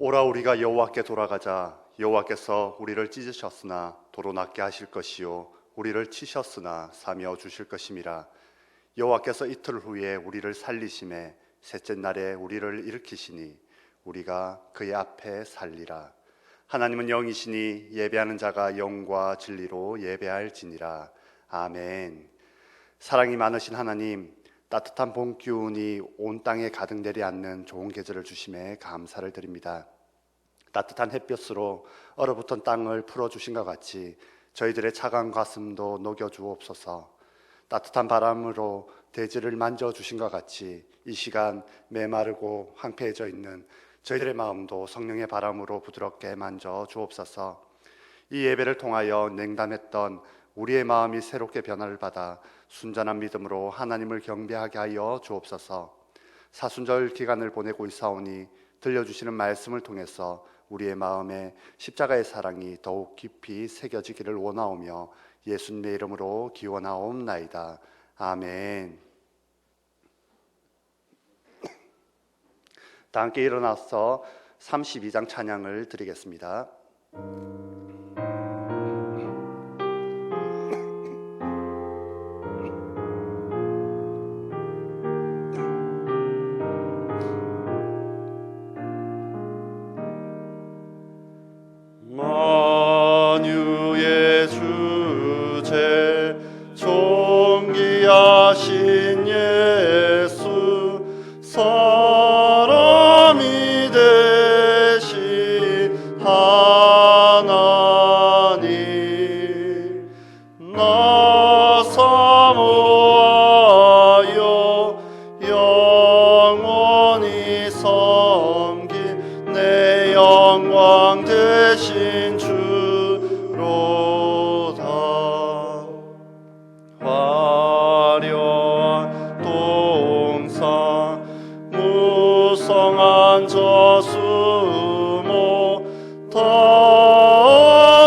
오라 우리가 여호와께 돌아가자. 여호와께서 우리를 찢으셨으나 도로 낫게 하실 것이요 우리를 치셨으나 사며 주실 것임이라. 여호와께서 이틀 후에 우리를 살리심에 셋째 날에 우리를 일으키시니 우리가 그의 앞에 살리라. 하나님은 영이시니 예배하는 자가 영과 진리로 예배할지니라. 아멘. 사랑이 많으신 하나님, 따뜻한 봄 기운이 온 땅에 가득 내려앉는 좋은 계절을 주심에 감사를 드립니다. 따뜻한 햇볕으로 얼어붙은 땅을 풀어주신 것 같이 저희들의 차가운 가슴도 녹여주옵소서. 따뜻한 바람으로 대지를 만져주신 것 같이 이 시간 메마르고 황폐해져 있는 저희들의 마음도 성령의 바람으로 부드럽게 만져주옵소서. 이 예배를 통하여 냉담했던 우리의 마음이 새롭게 변화를 받아 순전한 믿음으로 하나님을 경배하게 하여 주옵소서. 사순절 기간을 보내고 있사오니 들려주시는 말씀을 통해서 우리의 마음에 십자가의 사랑이 더욱 깊이 새겨지기를 원하오며 예수님의 이름으로 기원하옵나이다. 아멘. 다 함께 일어나서 32장 찬양을 드리겠습니다. 만유의 주제 존귀하신 예수 사람이 되신 하나님 나 사모하여 영원히 섬긴 내 영광 대신 주로다. 화려한 동산 무성한 저수모 다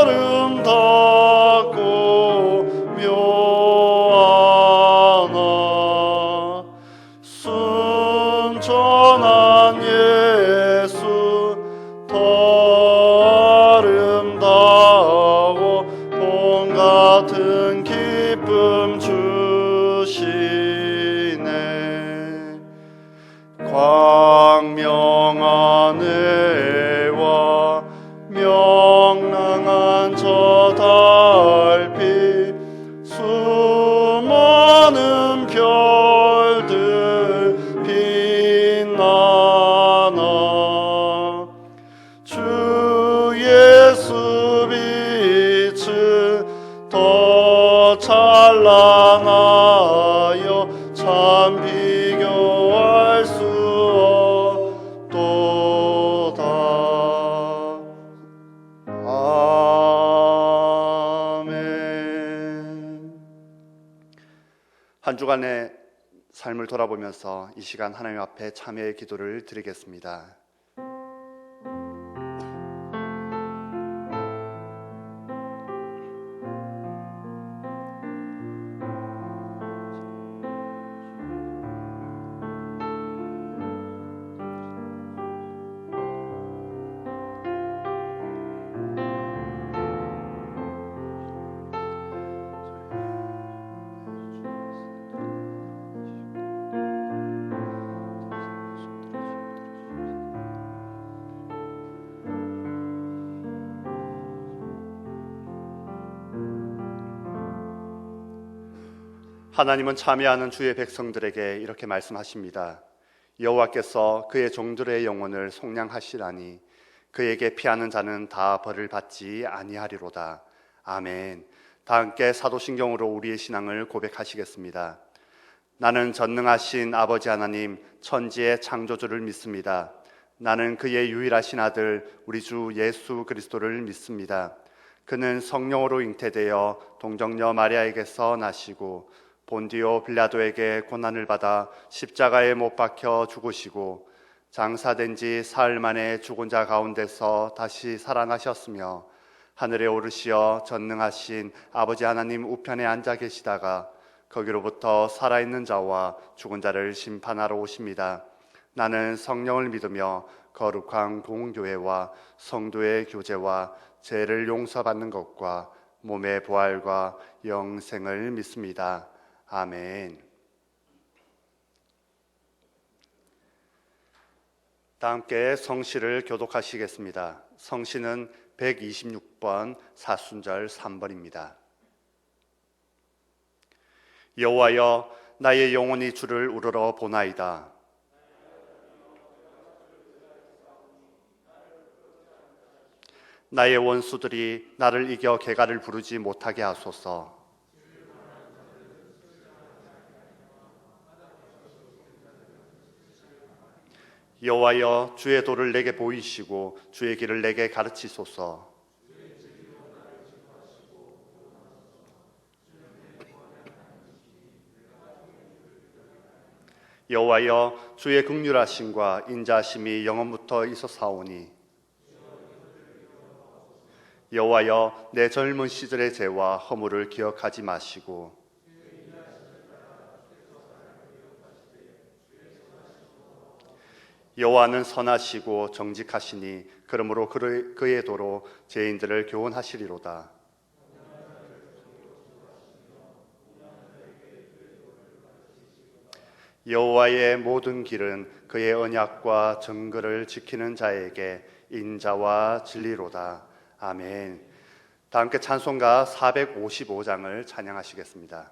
아름답고 묘하나 순전한 예수 더 아름다워 봄 같은 기쁨 주시네. 광명한 해와 명랑한 저 달빛 수많은 별들 빛나나 주 예수 빛은 더 찬란하여 참 비교할 수 없도다. 아멘. 한 주간의 삶을 돌아보면서 이 시간 하나님 앞에 참회의 기도를 드리겠습니다. 하나님은 참여하는 주의 백성들에게 이렇게 말씀하십니다. 여호와께서 그의 종들의 영혼을 속량하시라니 그에게 피하는 자는 다 벌을 받지 아니하리로다. 아멘. 다 함께 사도신경으로 우리의 신앙을 고백하시겠습니다. 나는 전능하신 아버지 하나님 천지의 창조주를 믿습니다. 나는 그의 유일하신 아들 우리 주 예수 그리스도를 믿습니다. 그는 성령으로 잉태되어 동정녀 마리아에게서 나시고 본디오 빌라도에게 고난을 받아 십자가에 못 박혀 죽으시고 장사된 지 사흘 만에 죽은 자 가운데서 다시 살아나셨으며 하늘에 오르시어 전능하신 아버지 하나님 우편에 앉아 계시다가 거기로부터 살아있는 자와 죽은 자를 심판하러 오십니다. 나는 성령을 믿으며 거룩한 공교회와 성도의 교제와 죄를 용서받는 것과 몸의 부활과 영생을 믿습니다. 아멘. 다 함께 성시를 교독하시겠습니다. 성시는 126번 사순절 3번입니다. 여호와여, 나의 영혼이 주를 우러러 보나이다. 나의 원수들이 나를 이겨 개가를 부르지 못하게 하소서. 여호와여, 주의 도를 내게 보이시고 주의 길을 내게 가르치소서. 여호와여, 주의 긍휼하심과 인자하심이 영원부터 있어사오니 여호와여, 내 젊은 시절의 죄와 허물을 기억하지 마시고 여호와는 선하시고 정직하시니 그러므로 그의 도로 죄인들을 교훈하시리로다. 여호와의 모든 길은 그의 언약과 정글을 지키는 자에게 인자와 진리로다. 아멘. 다 함께 찬송가 455장을 찬양하시겠습니다.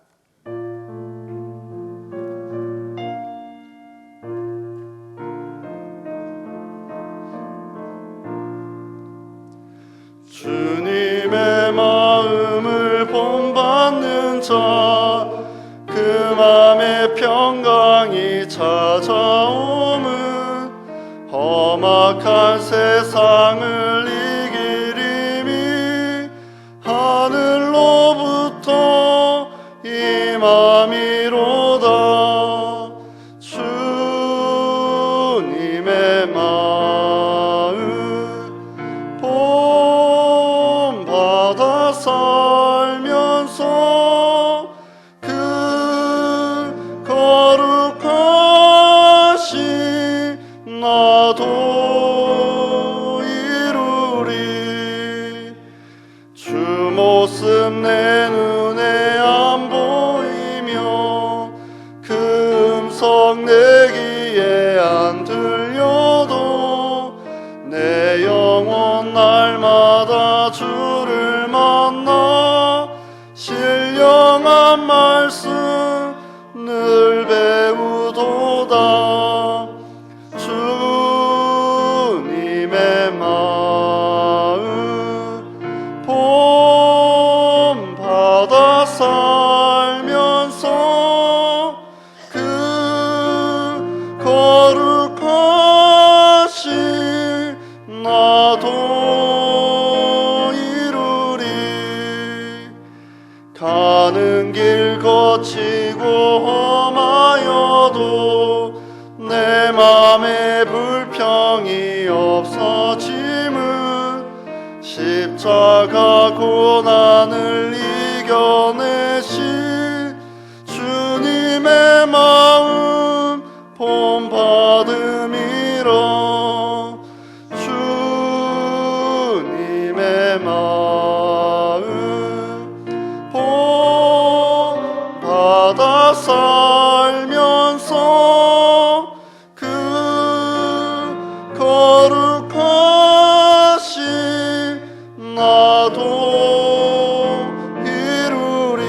주님의 마음을 본받는 자, 그 맘에 평강이 찾아오면 험악한 세상을 이기리니 하늘로부터 임함이로다. 주님의 마음 본받아 살면서 그 거룩하신 나도 이루리. 주 모습 내 눈에 안 보이며 그 음성 내 귀에 안 들려도 내 영혼 날마다 주를 만나 신령한 말씀 늘 배우도다. 주님의 마음 본받아 살면서 그 거룩하신 나도 이루리. 가는 길 거치고 험하여도 내 맘에 불평이 없어짐은 십자가 고난을 이겨내신 주님의 마음 본받음이라. 주님의 마음 본받아 살면서 그 거룩하신 나도 이루리.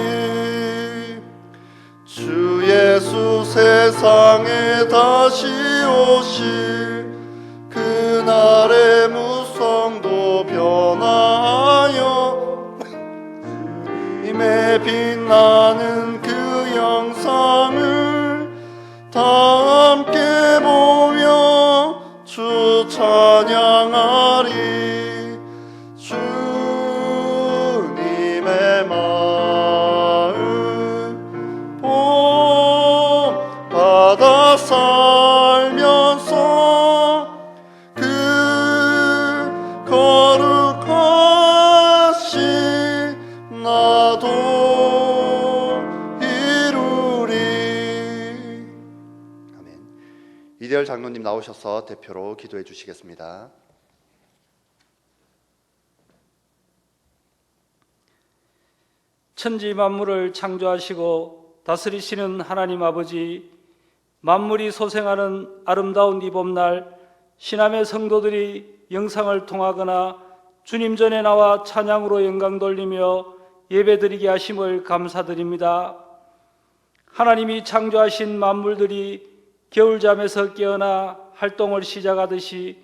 주 예수 세상에 다시 오실 그날의 무성도 변화하여 임에 빛나는 그 영상을 다 함께 보며 주 찬양하리. 주님의 마음 본받아 살면서 그 거룩하신 나도 이루리. 아멘. 이대열 장로님 나오셔서 대표로 기도해 주시겠습니다. 천지 만물을 창조하시고 다스리시는 하나님 아버지, 만물이 소생하는 아름다운 이 봄날 신암의 성도들이 영상을 통하거나 주님 전에 나와 찬양으로 영광 돌리며 예배드리게 하심을 감사드립니다. 하나님이 창조하신 만물들이 겨울잠에서 깨어나 활동을 시작하듯이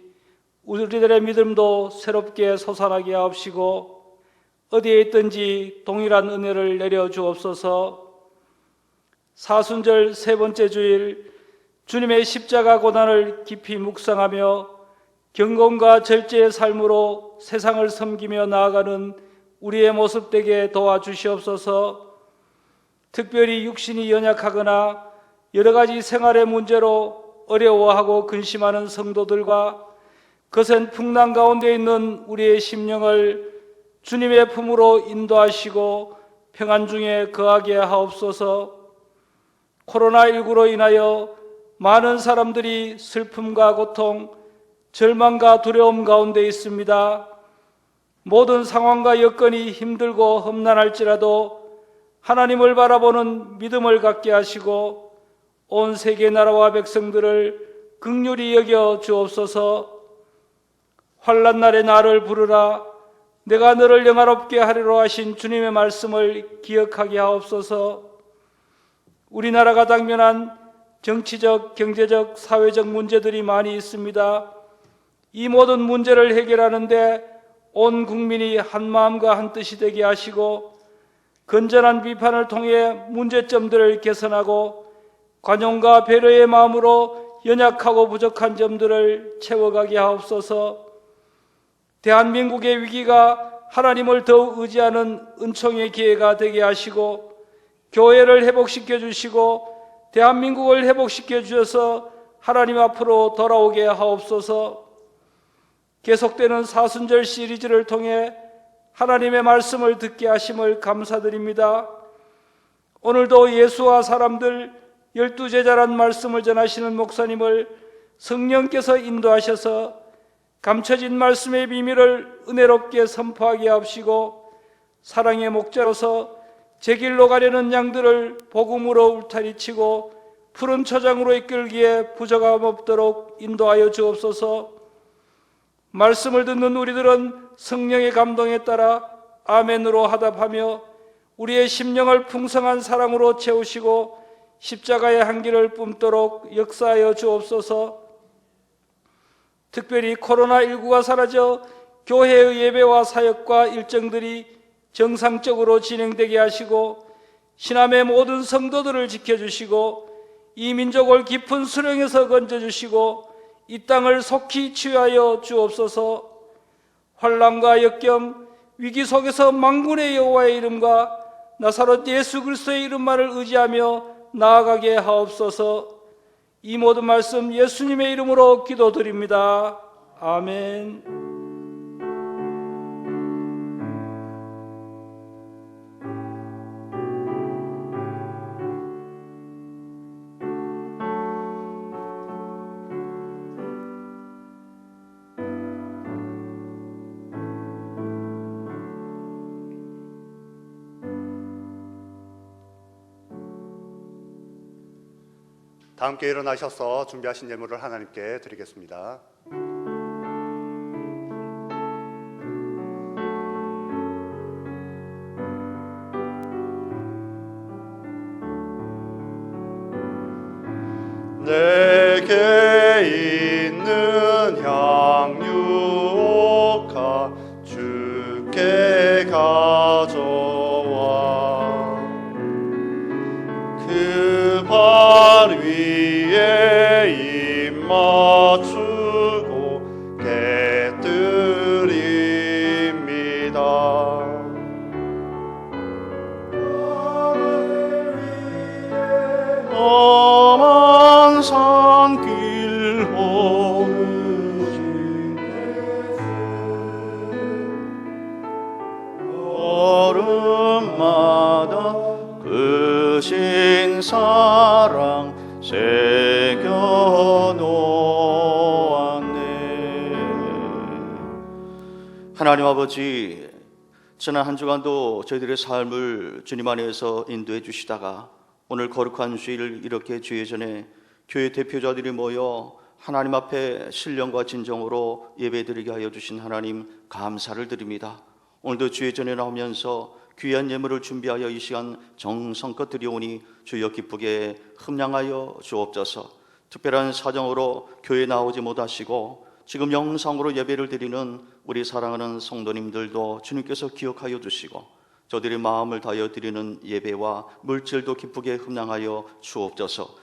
우리들의 믿음도 새롭게 솟아나게 하옵시고 어디에 있든지 동일한 은혜를 내려 주옵소서. 사순절 세 번째 주일 주님의 십자가 고난을 깊이 묵상하며 경건과 절제의 삶으로 세상을 섬기며 나아가는 우리의 모습 되게 도와주시옵소서. 특별히 육신이 연약하거나 여러 가지 생활의 문제로 어려워하고 근심하는 성도들과 거센 풍랑 가운데 있는 우리의 심령을 주님의 품으로 인도하시고 평안 중에 거하게 하옵소서. 코로나19로 인하여 많은 사람들이 슬픔과 고통, 절망과 두려움 가운데 있습니다. 모든 상황과 여건이 힘들고 험난할지라도 하나님을 바라보는 믿음을 갖게 하시고 온 세계 나라와 백성들을 긍휼히 여겨 주옵소서. 환난 날에 나를 부르라 내가 너를 영화롭게 하리로 하신 주님의 말씀을 기억하게 하옵소서. 우리나라가 당면한 정치적, 경제적, 사회적 문제들이 많이 있습니다. 이 모든 문제를 해결하는데 온 국민이 한 마음과 한 뜻이 되게 하시고 건전한 비판을 통해 문제점들을 개선하고 관용과 배려의 마음으로 연약하고 부족한 점들을 채워가게 하옵소서. 대한민국의 위기가 하나님을 더욱 의지하는 은총의 기회가 되게 하시고 교회를 회복시켜 주시고 대한민국을 회복시켜 주셔서 하나님 앞으로 돌아오게 하옵소서. 계속되는 사순절 시리즈를 통해 하나님의 말씀을 듣게 하심을 감사드립니다. 오늘도 예수와 사람들 12제자란 말씀을 전하시는 목사님을 성령께서 인도하셔서 감춰진 말씀의 비밀을 은혜롭게 선포하게 하옵시고 사랑의 목자로서 제 길로 가려는 양들을 복음으로 울타리치고 푸른 초장으로 이끌기에 부족함 없도록 인도하여 주옵소서. 말씀을 듣는 우리들은 성령의 감동에 따라 아멘으로 화답하며 우리의 심령을 풍성한 사랑으로 채우시고 십자가의 향기를 뿜도록 역사하여 주옵소서. 특별히 코로나19가 사라져 교회의 예배와 사역과 일정들이 정상적으로 진행되게 하시고 신암의 모든 성도들을 지켜주시고 이 민족을 깊은 수령에서 건져주시고 이 땅을 속히 치유하여 주옵소서. 환난과 역경, 위기 속에서 만군의 여호와의 이름과 나사렛 예수 그리스도의 이름만을 의지하며 나아가게 하옵소서. 이 모든 말씀 예수님의 이름으로 기도드립니다. 아멘. 다 함께 일어나셔서 준비하신 예물을 하나님께 드리겠습니다. 내게 있는 향유가 주께 가져와 그 발 위에 입 맞추고 하나님 아버지, 지난 한 주간도 저희들의 삶을 주님 안에서 인도해 주시다가 오늘 거룩한 주일을 이렇게 주의 전에 교회 대표자들이 모여 하나님 앞에 신령과 진정으로 예배드리게 하여 주신 하나님 감사를 드립니다. 오늘도 주의 전에 나오면서 귀한 예물을 준비하여 이 시간 정성껏 드리오니 주여 기쁘게 흠양하여 주옵소서. 특별한 사정으로 교회에 나오지 못하시고 지금 영상으로 예배를 드리는 우리 사랑하는 성도님들도 주님께서 기억하여 주시고 저들의 마음을 다하여 드리는 예배와 물질도 기쁘게 흠양하여 주옵소서.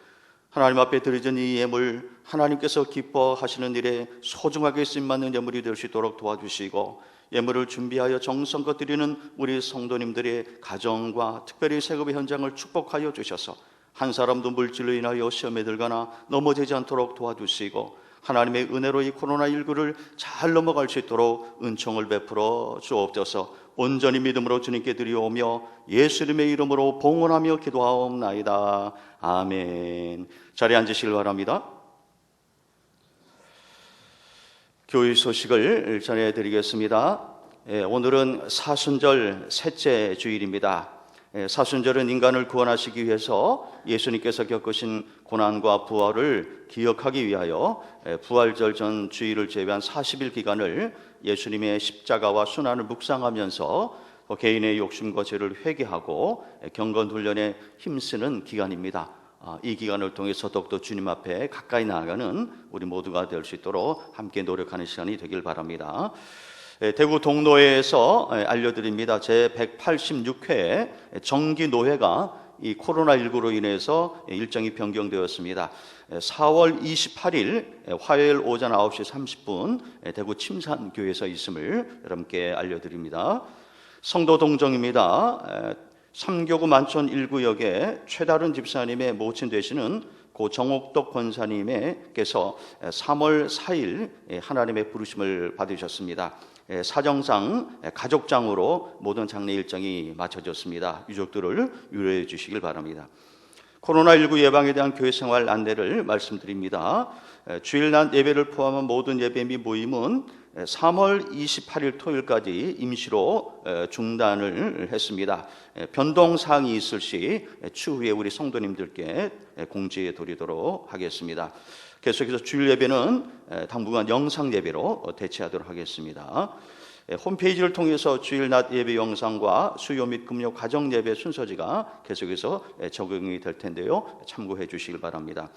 하나님 앞에 드려진 이 예물 하나님께서 기뻐하시는 일에 소중하게 쓰임받는 예물이 될 수 있도록 도와주시고 예물을 준비하여 정성껏 드리는 우리 성도님들의 가정과 특별히 세급의 현장을 축복하여 주셔서 한 사람도 물질로 인하여 시험에 들거나 넘어지지 않도록 도와주시고 하나님의 은혜로 이 코로나19를 잘 넘어갈 수 있도록 은총을 베풀어 주옵소서. 온전히 믿음으로 주님께 드리오며 예수님의 이름으로 봉헌하며 기도하옵나이다. 아멘. 자리에 앉으시길 바랍니다. 교회 소식을 전해드리겠습니다. 오늘은 사순절 셋째 주일입니다. 사순절은 인간을 구원하시기 위해서 예수님께서 겪으신 고난과 부활을 기억하기 위하여 부활절 전 주일을 제외한 40일 기간을 예수님의 십자가와 순환을 묵상하면서 개인의 욕심과 죄를 회개하고 경건훈련에 힘쓰는 기간입니다. 이 기간을 통해서 더욱더 주님 앞에 가까이 나아가는 우리 모두가 될 수 있도록 함께 노력하는 시간이 되길 바랍니다. 대구 동노회에서 알려드립니다. 제186회 정기노회가 이 코로나19로 인해서 일정이 변경되었습니다. 4월 28일 화요일 오전 9시 30분 대구 침산교회에서 있음을 여러분께 알려드립니다. 성도 동정입니다. 삼교구 만촌 1구역에 최다른 집사님의 모친 되시는 고 정옥덕 권사님께서 3월 4일 하나님의 부르심을 받으셨습니다. 사정상 가족장으로 모든 장례 일정이 마쳐졌습니다. 유족들을 유로해 주시길 바랍니다. 코로나19 예방에 대한 교회 생활 안내를 말씀드립니다. 주일날 예배를 포함한 모든 예배 및 모임은 3월 28일 토요일까지 임시로 중단을 했습니다. 변동사항이 있을 시 추후에 우리 성도님들께 공지해 드리도록 하겠습니다. 계속해서 주일 예배는 당분간 영상 예배로 대체하도록 하겠습니다. 홈페이지를 통해서 주일 낮 예배 영상과 수요 및 금요 가정 예배 순서지가 계속해서 적용이 될 텐데요. 참고해 주시길 바랍니다.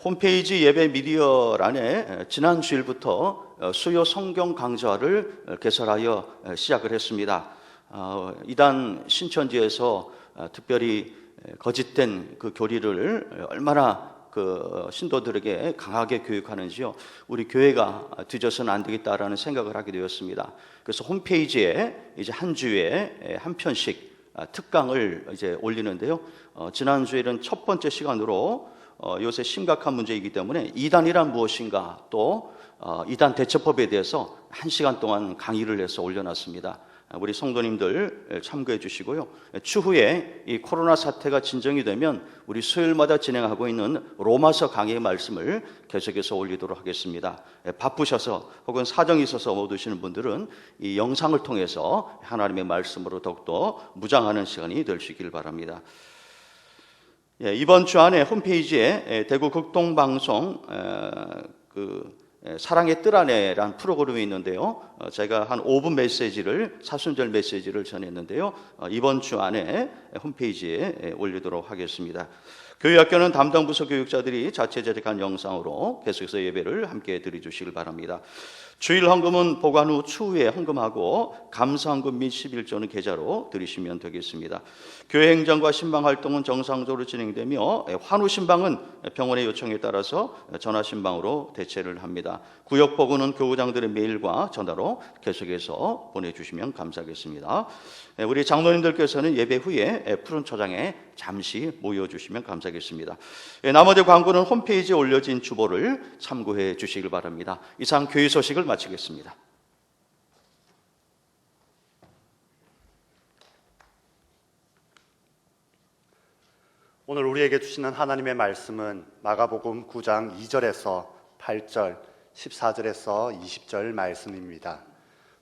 홈페이지 예배 미디어란에 지난 주일부터 수요 성경 강좌를 개설하여 시작을 했습니다. 이단 신천지에서 특별히 거짓된 그 교리를 얼마나 그 신도들에게 강하게 교육하는지요. 우리 교회가 뒤져서는 안 되겠다라는 생각을 하게 되었습니다. 그래서 홈페이지에 이제 한 주에 한 편씩 특강을 이제 올리는데요. 지난 주일은 첫 번째 시간으로 요새 심각한 문제이기 때문에 이단이란 무엇인가 또 이단 대처법에 대해서 1시간 동안 강의를 해서 올려놨습니다. 우리 성도님들 참고해 주시고요. 추후에 이 코로나 사태가 진정이 되면 우리 수요일마다 진행하고 있는 로마서 강의 말씀을 계속해서 올리도록 하겠습니다. 바쁘셔서 혹은 사정이 있어서 못 오시는 분들은 이 영상을 통해서 하나님의 말씀으로 더욱더 무장하는 시간이 될 수 있길 바랍니다. 이번 주 안에 홈페이지에 대구 극동방송 사랑의 뜰 안에라는 프로그램이 있는데요. 제가 한 5분 메시지를 사순절 메시지를 전했는데요. 이번 주 안에 홈페이지에 올리도록 하겠습니다. 교회학교는 담당 부서 교육자들이 자체 제작한 영상으로 계속해서 예배를 함께 드려주시길 바랍니다. 주일 헌금은 보관 후 추후에 헌금하고 감사헌금 및 11조는 계좌로 드리시면 되겠습니다. 교회 행정과 신방 활동은 정상적으로 진행되며 환우 신방은 병원의 요청에 따라서 전화 신방으로 대체를 합니다. 구역 보고는 교구장들의 메일과 전화로 계속해서 보내주시면 감사하겠습니다. 우리 장로님들께서는 예배 후에 푸른 초장에 잠시 모여주시면 감사하겠습니다. 나머지 광고는 홈페이지에 올려진 주보를 참고해 주시길 바랍니다. 이상 교회 소식을 마치겠습니다. 오늘 우리에게 주시는 하나님의 말씀은 마가복음 9장 2절에서 8절, 14절에서 20절 말씀입니다.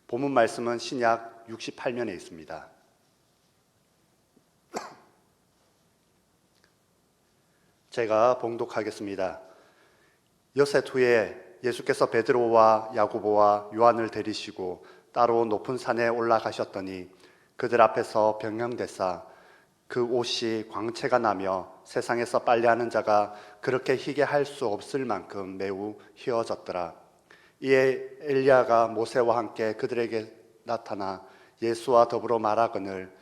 본문 말씀은 신약 68면에 있습니다. 제가 봉독하겠습니다. 여섯 후에 예수께서 베드로와 야고보와 요한을 데리시고 따로 높은 산에 올라가셨더니 그들 앞에서 병명되사 그 옷이 광채가 나며 세상에서 빨래하는 자가 그렇게 희게 할 수 없을 만큼 매우 희어졌더라. 이에 엘리야가 모세와 함께 그들에게 나타나 예수와 더불어 말하거늘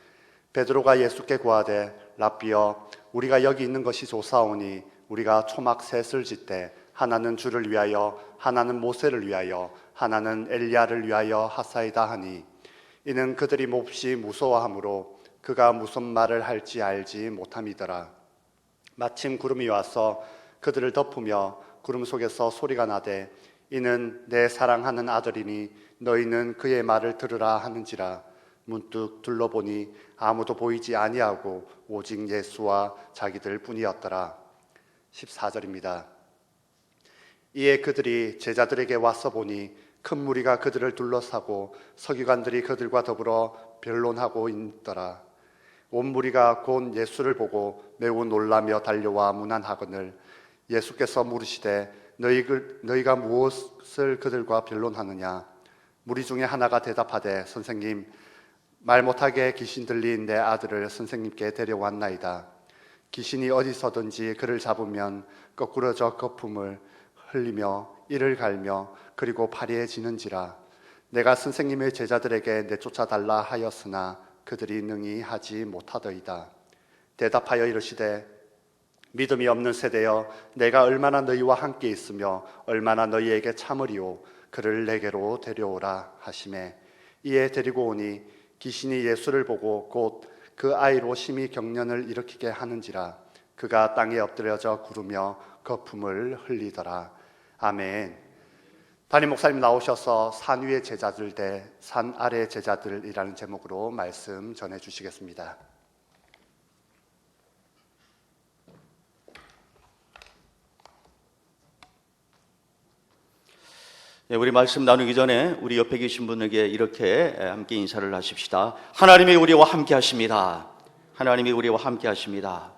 베드로가 예수께 구하되 랍비여 우리가 여기 있는 것이 좋사오니 우리가 초막 셋을 짓되 하나는 주를 위하여 하나는 모세를 위하여 하나는 엘리야를 위하여 하사이다 하니 이는 그들이 몹시 무서워하므로 그가 무슨 말을 할지 알지 못함이더라. 마침 구름이 와서 그들을 덮으며 구름 속에서 소리가 나되 이는 내 사랑하는 아들이니 너희는 그의 말을 들으라 하는지라. 문득 둘러보니 아무도 보이지 아니하고 오직 예수와 자기들 뿐이었더라. 14절입니다. 이에 그들이 제자들에게 와서 보니 큰 무리가 그들을 둘러싸고 서기관들이 그들과 더불어 변론하고 있더라. 온 무리가 곧 예수를 보고 매우 놀라며 달려와 문안하거늘 예수께서 물으시되 너희가 무엇을 그들과 변론하느냐? 무리 중에 하나가 대답하되 선생님 말 못하게 귀신 들린 내 아들을 선생님께 데려왔나이다. 귀신이 어디서든지 그를 잡으면 거꾸러져 거품을 흘리며 이를 갈며 그리고 파리해지는지라. 내가 선생님의 제자들에게 내쫓아 달라 하였으나 그들이 능히 하지 못하더이다. 대답하여 이르시되 믿음이 없는 세대여 내가 얼마나 너희와 함께 있으며 얼마나 너희에게 참으리오. 그를 내게로 데려오라 하시매 이에 데리고 오니 귀신이 예수를 보고 곧 그 아이로 심히 경련을 일으키게 하는지라. 그가 땅에 엎드려져 구르며 거품을 흘리더라. 아멘. 담임 목사님 나오셔서 산 위의 제자들 대 산 아래의 제자들이라는 제목으로 말씀 전해 주시겠습니다. 우리 말씀 나누기 전에 우리 옆에 계신 분에게 이렇게 함께 인사를 하십시다. 하나님이 우리와 함께 하십니다. 하나님이 우리와 함께 하십니다.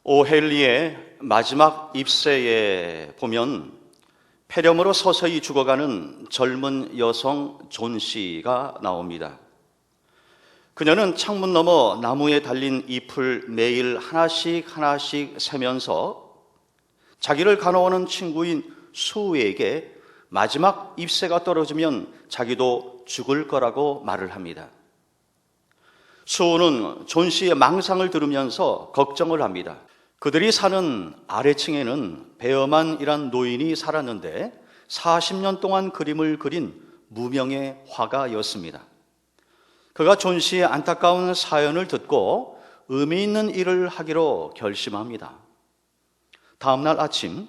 오헬리의 마지막 입세에 보면 폐렴으로 서서히 죽어가는 젊은 여성 존 씨가 나옵니다. 그녀는 창문 너머 나무에 달린 잎을 매일 하나씩 세면서 자기를 간호하는 친구인 수에게 마지막 잎새가 떨어지면 자기도 죽을 거라고 말을 합니다. 수는 존 씨의 망상을 들으면서 걱정을 합니다. 그들이 사는 아래층에는 베어만이란 노인이 살았는데 40년 동안 그림을 그린 무명의 화가였습니다. 그가 존 씨의 안타까운 사연을 듣고 의미 있는 일을 하기로 결심합니다. 다음 날 아침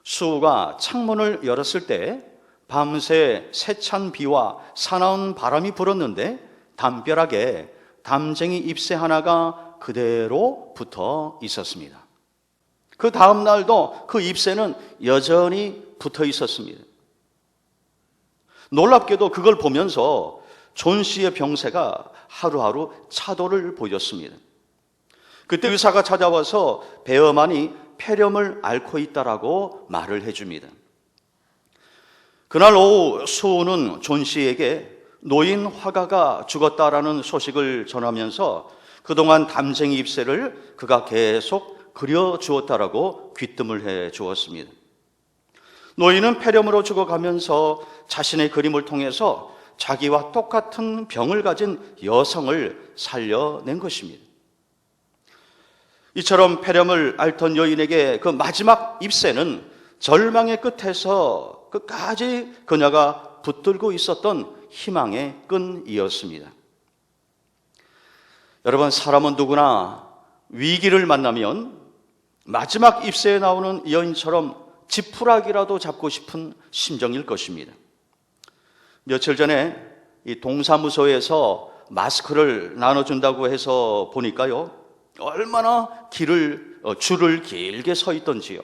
수가 창문을 열었을 때 밤새 세찬 비와 사나운 바람이 불었는데 담벼락에 담쟁이 잎새 하나가 그대로 붙어 있었습니다. 그 다음 날도 그 잎새는 여전히 붙어 있었습니다. 놀랍게도 그걸 보면서 존 씨의 병세가 하루하루 차도를 보였습니다. 그때 의사가 찾아와서 베어만이 폐렴을 앓고 있다라고 말을 해줍니다. 그날 오후 수호는 존 씨에게 노인 화가가 죽었다라는 소식을 전하면서 그동안 담쟁이 잎새를 그가 계속 그려주었다라고 귀뜸을 해 주었습니다. 노인은 폐렴으로 죽어가면서 자신의 그림을 통해서 자기와 똑같은 병을 가진 여성을 살려낸 것입니다. 이처럼 폐렴을 앓던 여인에게 그 마지막 잎새는 절망의 끝에서 끝까지 그녀가 붙들고 있었던 희망의 끈이었습니다. 여러분, 사람은 누구나 위기를 만나면 마지막 잎새에 나오는 여인처럼 지푸라기라도 잡고 싶은 심정일 것입니다. 며칠 전에 이 동사무소에서 마스크를 나눠준다고 해서 보니까요, 얼마나 길을 줄을 길게 서 있던지요.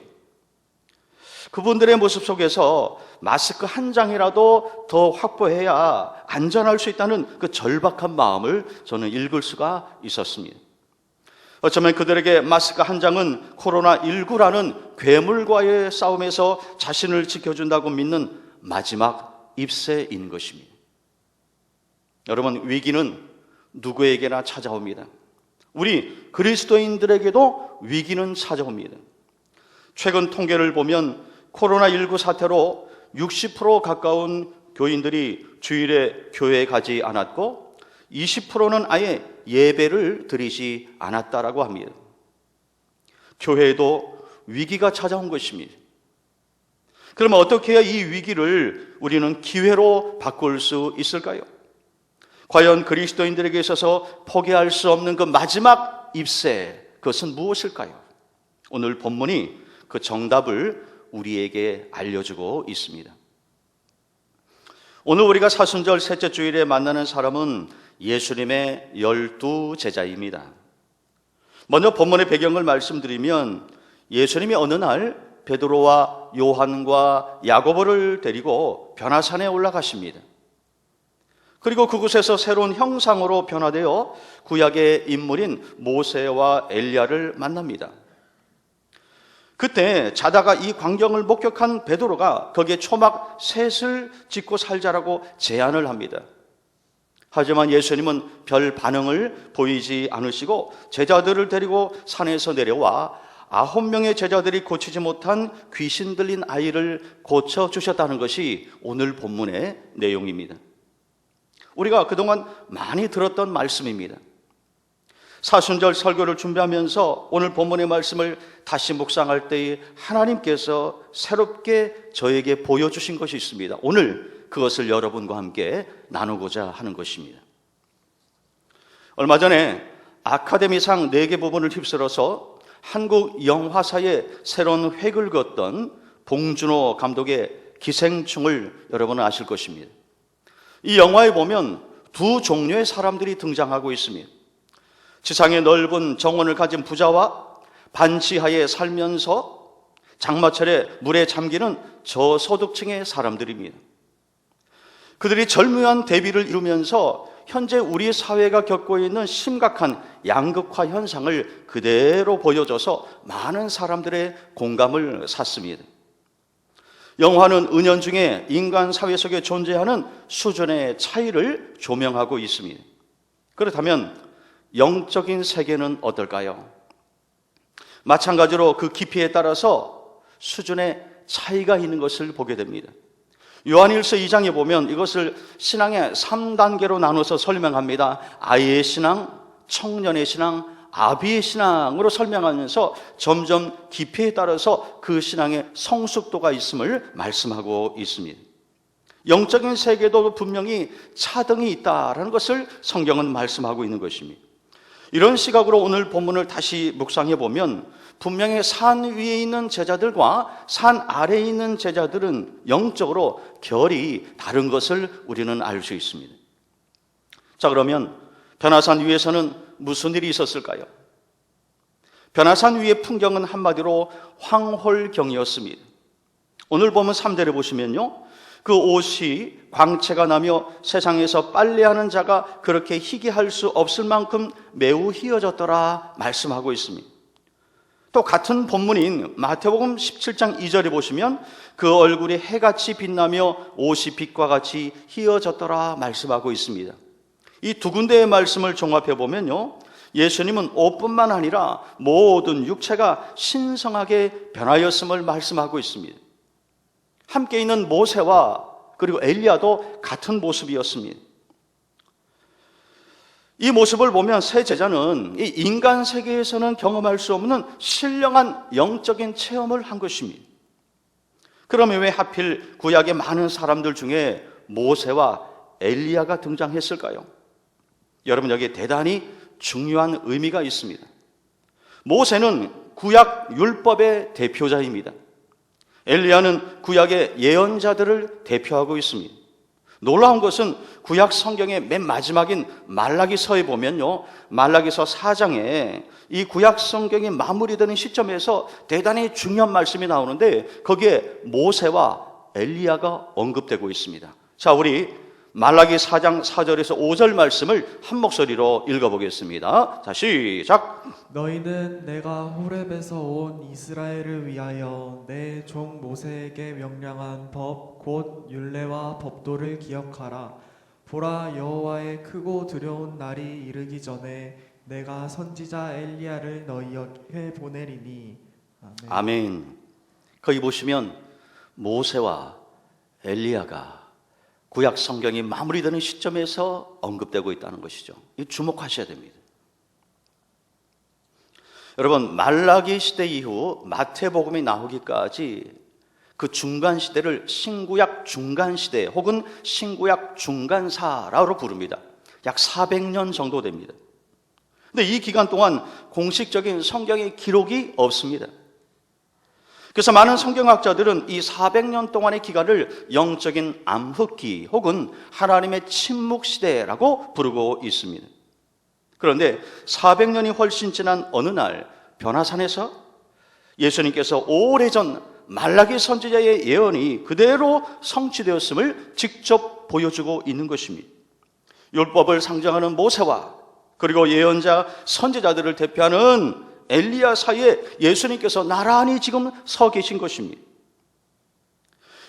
그분들의 모습 속에서 마스크 한 장이라도 더 확보해야 안전할 수 있다는 그 절박한 마음을 저는 읽을 수가 있었습니다. 어쩌면 그들에게 마스크 한 장은 코로나19라는 괴물과의 싸움에서 자신을 지켜준다고 믿는 마지막 입새인 것입니다. 여러분, 위기는 누구에게나 찾아옵니다. 우리 그리스도인들에게도 위기는 찾아옵니다. 최근 통계를 보면 코로나19 사태로 60% 가까운 교인들이 주일에 교회에 가지 않았고 20%는 아예 예배를 드리지 않았다라고 합니다. 교회에도 위기가 찾아온 것입니다. 그러면 어떻게 해야 이 위기를 우리는 기회로 바꿀 수 있을까요? 과연 그리스도인들에게 있어서 포기할 수 없는 그 마지막 입새, 그것은 무엇일까요? 오늘 본문이 그 정답을 우리에게 알려주고 있습니다. 오늘 우리가 사순절 셋째 주일에 만나는 사람은 예수님의 12 제자입니다. 먼저 본문의 배경을 말씀드리면 예수님이 어느 날 베드로와 요한과 야고보를 데리고 변화산에 올라가십니다. 그리고 그곳에서 새로운 형상으로 변화되어 구약의 인물인 모세와 엘리야를 만납니다. 그때 자다가 이 광경을 목격한 베드로가 거기에 초막 셋을 짓고 살자라고 제안을 합니다. 하지만 예수님은 별 반응을 보이지 않으시고 제자들을 데리고 산에서 내려와 9명의 제자들이 고치지 못한 귀신 들린 아이를 고쳐주셨다는 것이 오늘 본문의 내용입니다. 우리가 그동안 많이 들었던 말씀입니다. 사순절 설교를 준비하면서 오늘 본문의 말씀을 다시 묵상할 때에 하나님께서 새롭게 저에게 보여주신 것이 있습니다. 오늘 그것을 여러분과 함께 나누고자 하는 것입니다. 얼마 전에 아카데미상 4개 부분을 휩쓸어서 한국 영화사에 새로운 획을 그었던 봉준호 감독의 기생충을 여러분은 아실 것입니다. 이 영화에 보면 두 종류의 사람들이 등장하고 있습니다. 지상의 넓은 정원을 가진 부자와 반지하에 살면서 장마철에 물에 잠기는 저소득층의 사람들입니다. 그들이 절묘한 대비를 이루면서 현재 우리 사회가 겪고 있는 심각한 양극화 현상을 그대로 보여줘서 많은 사람들의 공감을 샀습니다. 영화는 은연중에 인간 사회 속에 존재하는 수준의 차이를 조명하고 있습니다. 그렇다면 영적인 세계는 어떨까요? 마찬가지로 그 깊이에 따라서 수준의 차이가 있는 것을 보게 됩니다. 요한일서 2장에 보면 이것을 신앙의 3단계로 나눠서 설명합니다. 아이의 신앙, 청년의 신앙, 아비의 신앙으로 설명하면서 점점 깊이에 따라서 그 신앙의 성숙도가 있음을 말씀하고 있습니다. 영적인 세계도 분명히 차등이 있다라는 것을 성경은 말씀하고 있는 것입니다. 이런 시각으로 오늘 본문을 다시 묵상해 보면 분명히 산 위에 있는 제자들과 산 아래에 있는 제자들은 영적으로 결이 다른 것을 우리는 알 수 있습니다. 자, 그러면 변화산 위에서는 무슨 일이 있었을까요? 변화산 위의 풍경은 한마디로 황홀경이었습니다. 오늘 보면 3절에 보시면요, 그 옷이 광채가 나며 세상에서 빨래하는 자가 그렇게 희귀할 수 없을 만큼 매우 희어졌더라 말씀하고 있습니다. 또 같은 본문인 마태복음 17장 2절에 보시면 그 얼굴이 해같이 빛나며 옷이 빛과 같이 희어졌더라 말씀하고 있습니다. 이 두 군데의 말씀을 종합해 보면요, 예수님은 옷뿐만 아니라 모든 육체가 신성하게 변하였음을 말씀하고 있습니다. 함께 있는 모세와 그리고 엘리야도 같은 모습이었습니다. 이 모습을 보면 세 제자는 이 인간 세계에서는 경험할 수 없는 신령한 영적인 체험을 한 것입니다. 그러면 왜 하필 구약의 많은 사람들 중에 모세와 엘리야가 등장했을까요? 여러분, 여기에 대단히 중요한 의미가 있습니다. 모세는 구약 율법의 대표자입니다. 엘리야는 구약의 예언자들을 대표하고 있습니다. 놀라운 것은 구약 성경의 맨 마지막인 말라기서에 보면요, 말라기서 4장에 이 구약 성경이 마무리되는 시점에서 대단히 중요한 말씀이 나오는데 거기에 모세와 엘리야가 언급되고 있습니다. 자, 우리 말라기 4장 4절에서 5절 말씀을 한 목소리로 읽어보겠습니다. 자, 시작. 너희는 내가 호렙에서 온 이스라엘을 위하여 내 종 모세에게 명령한 법 곧 율례와 법도를 기억하라. 보라, 여호와의 크고 두려운 날이 이르기 전에 내가 선지자 엘리야를 너희에게 보내리니. 아멘. 아멘. 거기 보시면 모세와 엘리야가 구약 성경이 마무리되는 시점에서 언급되고 있다는 것이죠. 이 주목하셔야 됩니다. 여러분, 말라기 시대 이후 마태복음이 나오기까지 그 중간 시대를 신구약 중간 시대 혹은 신구약 중간사라고 부릅니다. 약 400년 정도 됩니다. 근데 이 기간 동안 공식적인 성경의 기록이 없습니다. 그래서 많은 성경학자들은 이 400년 동안의 기간을 영적인 암흑기 혹은 하나님의 침묵 시대라고 부르고 있습니다. 그런데 400년이 훨씬 지난 어느 날 변화산에서 예수님께서 오래전 말라기 선지자의 예언이 그대로 성취되었음을 직접 보여주고 있는 것입니다. 율법을 상징하는 모세와 그리고 예언자 선지자들을 대표하는 엘리야 사이에 예수님께서 나란히 지금 서 계신 것입니다.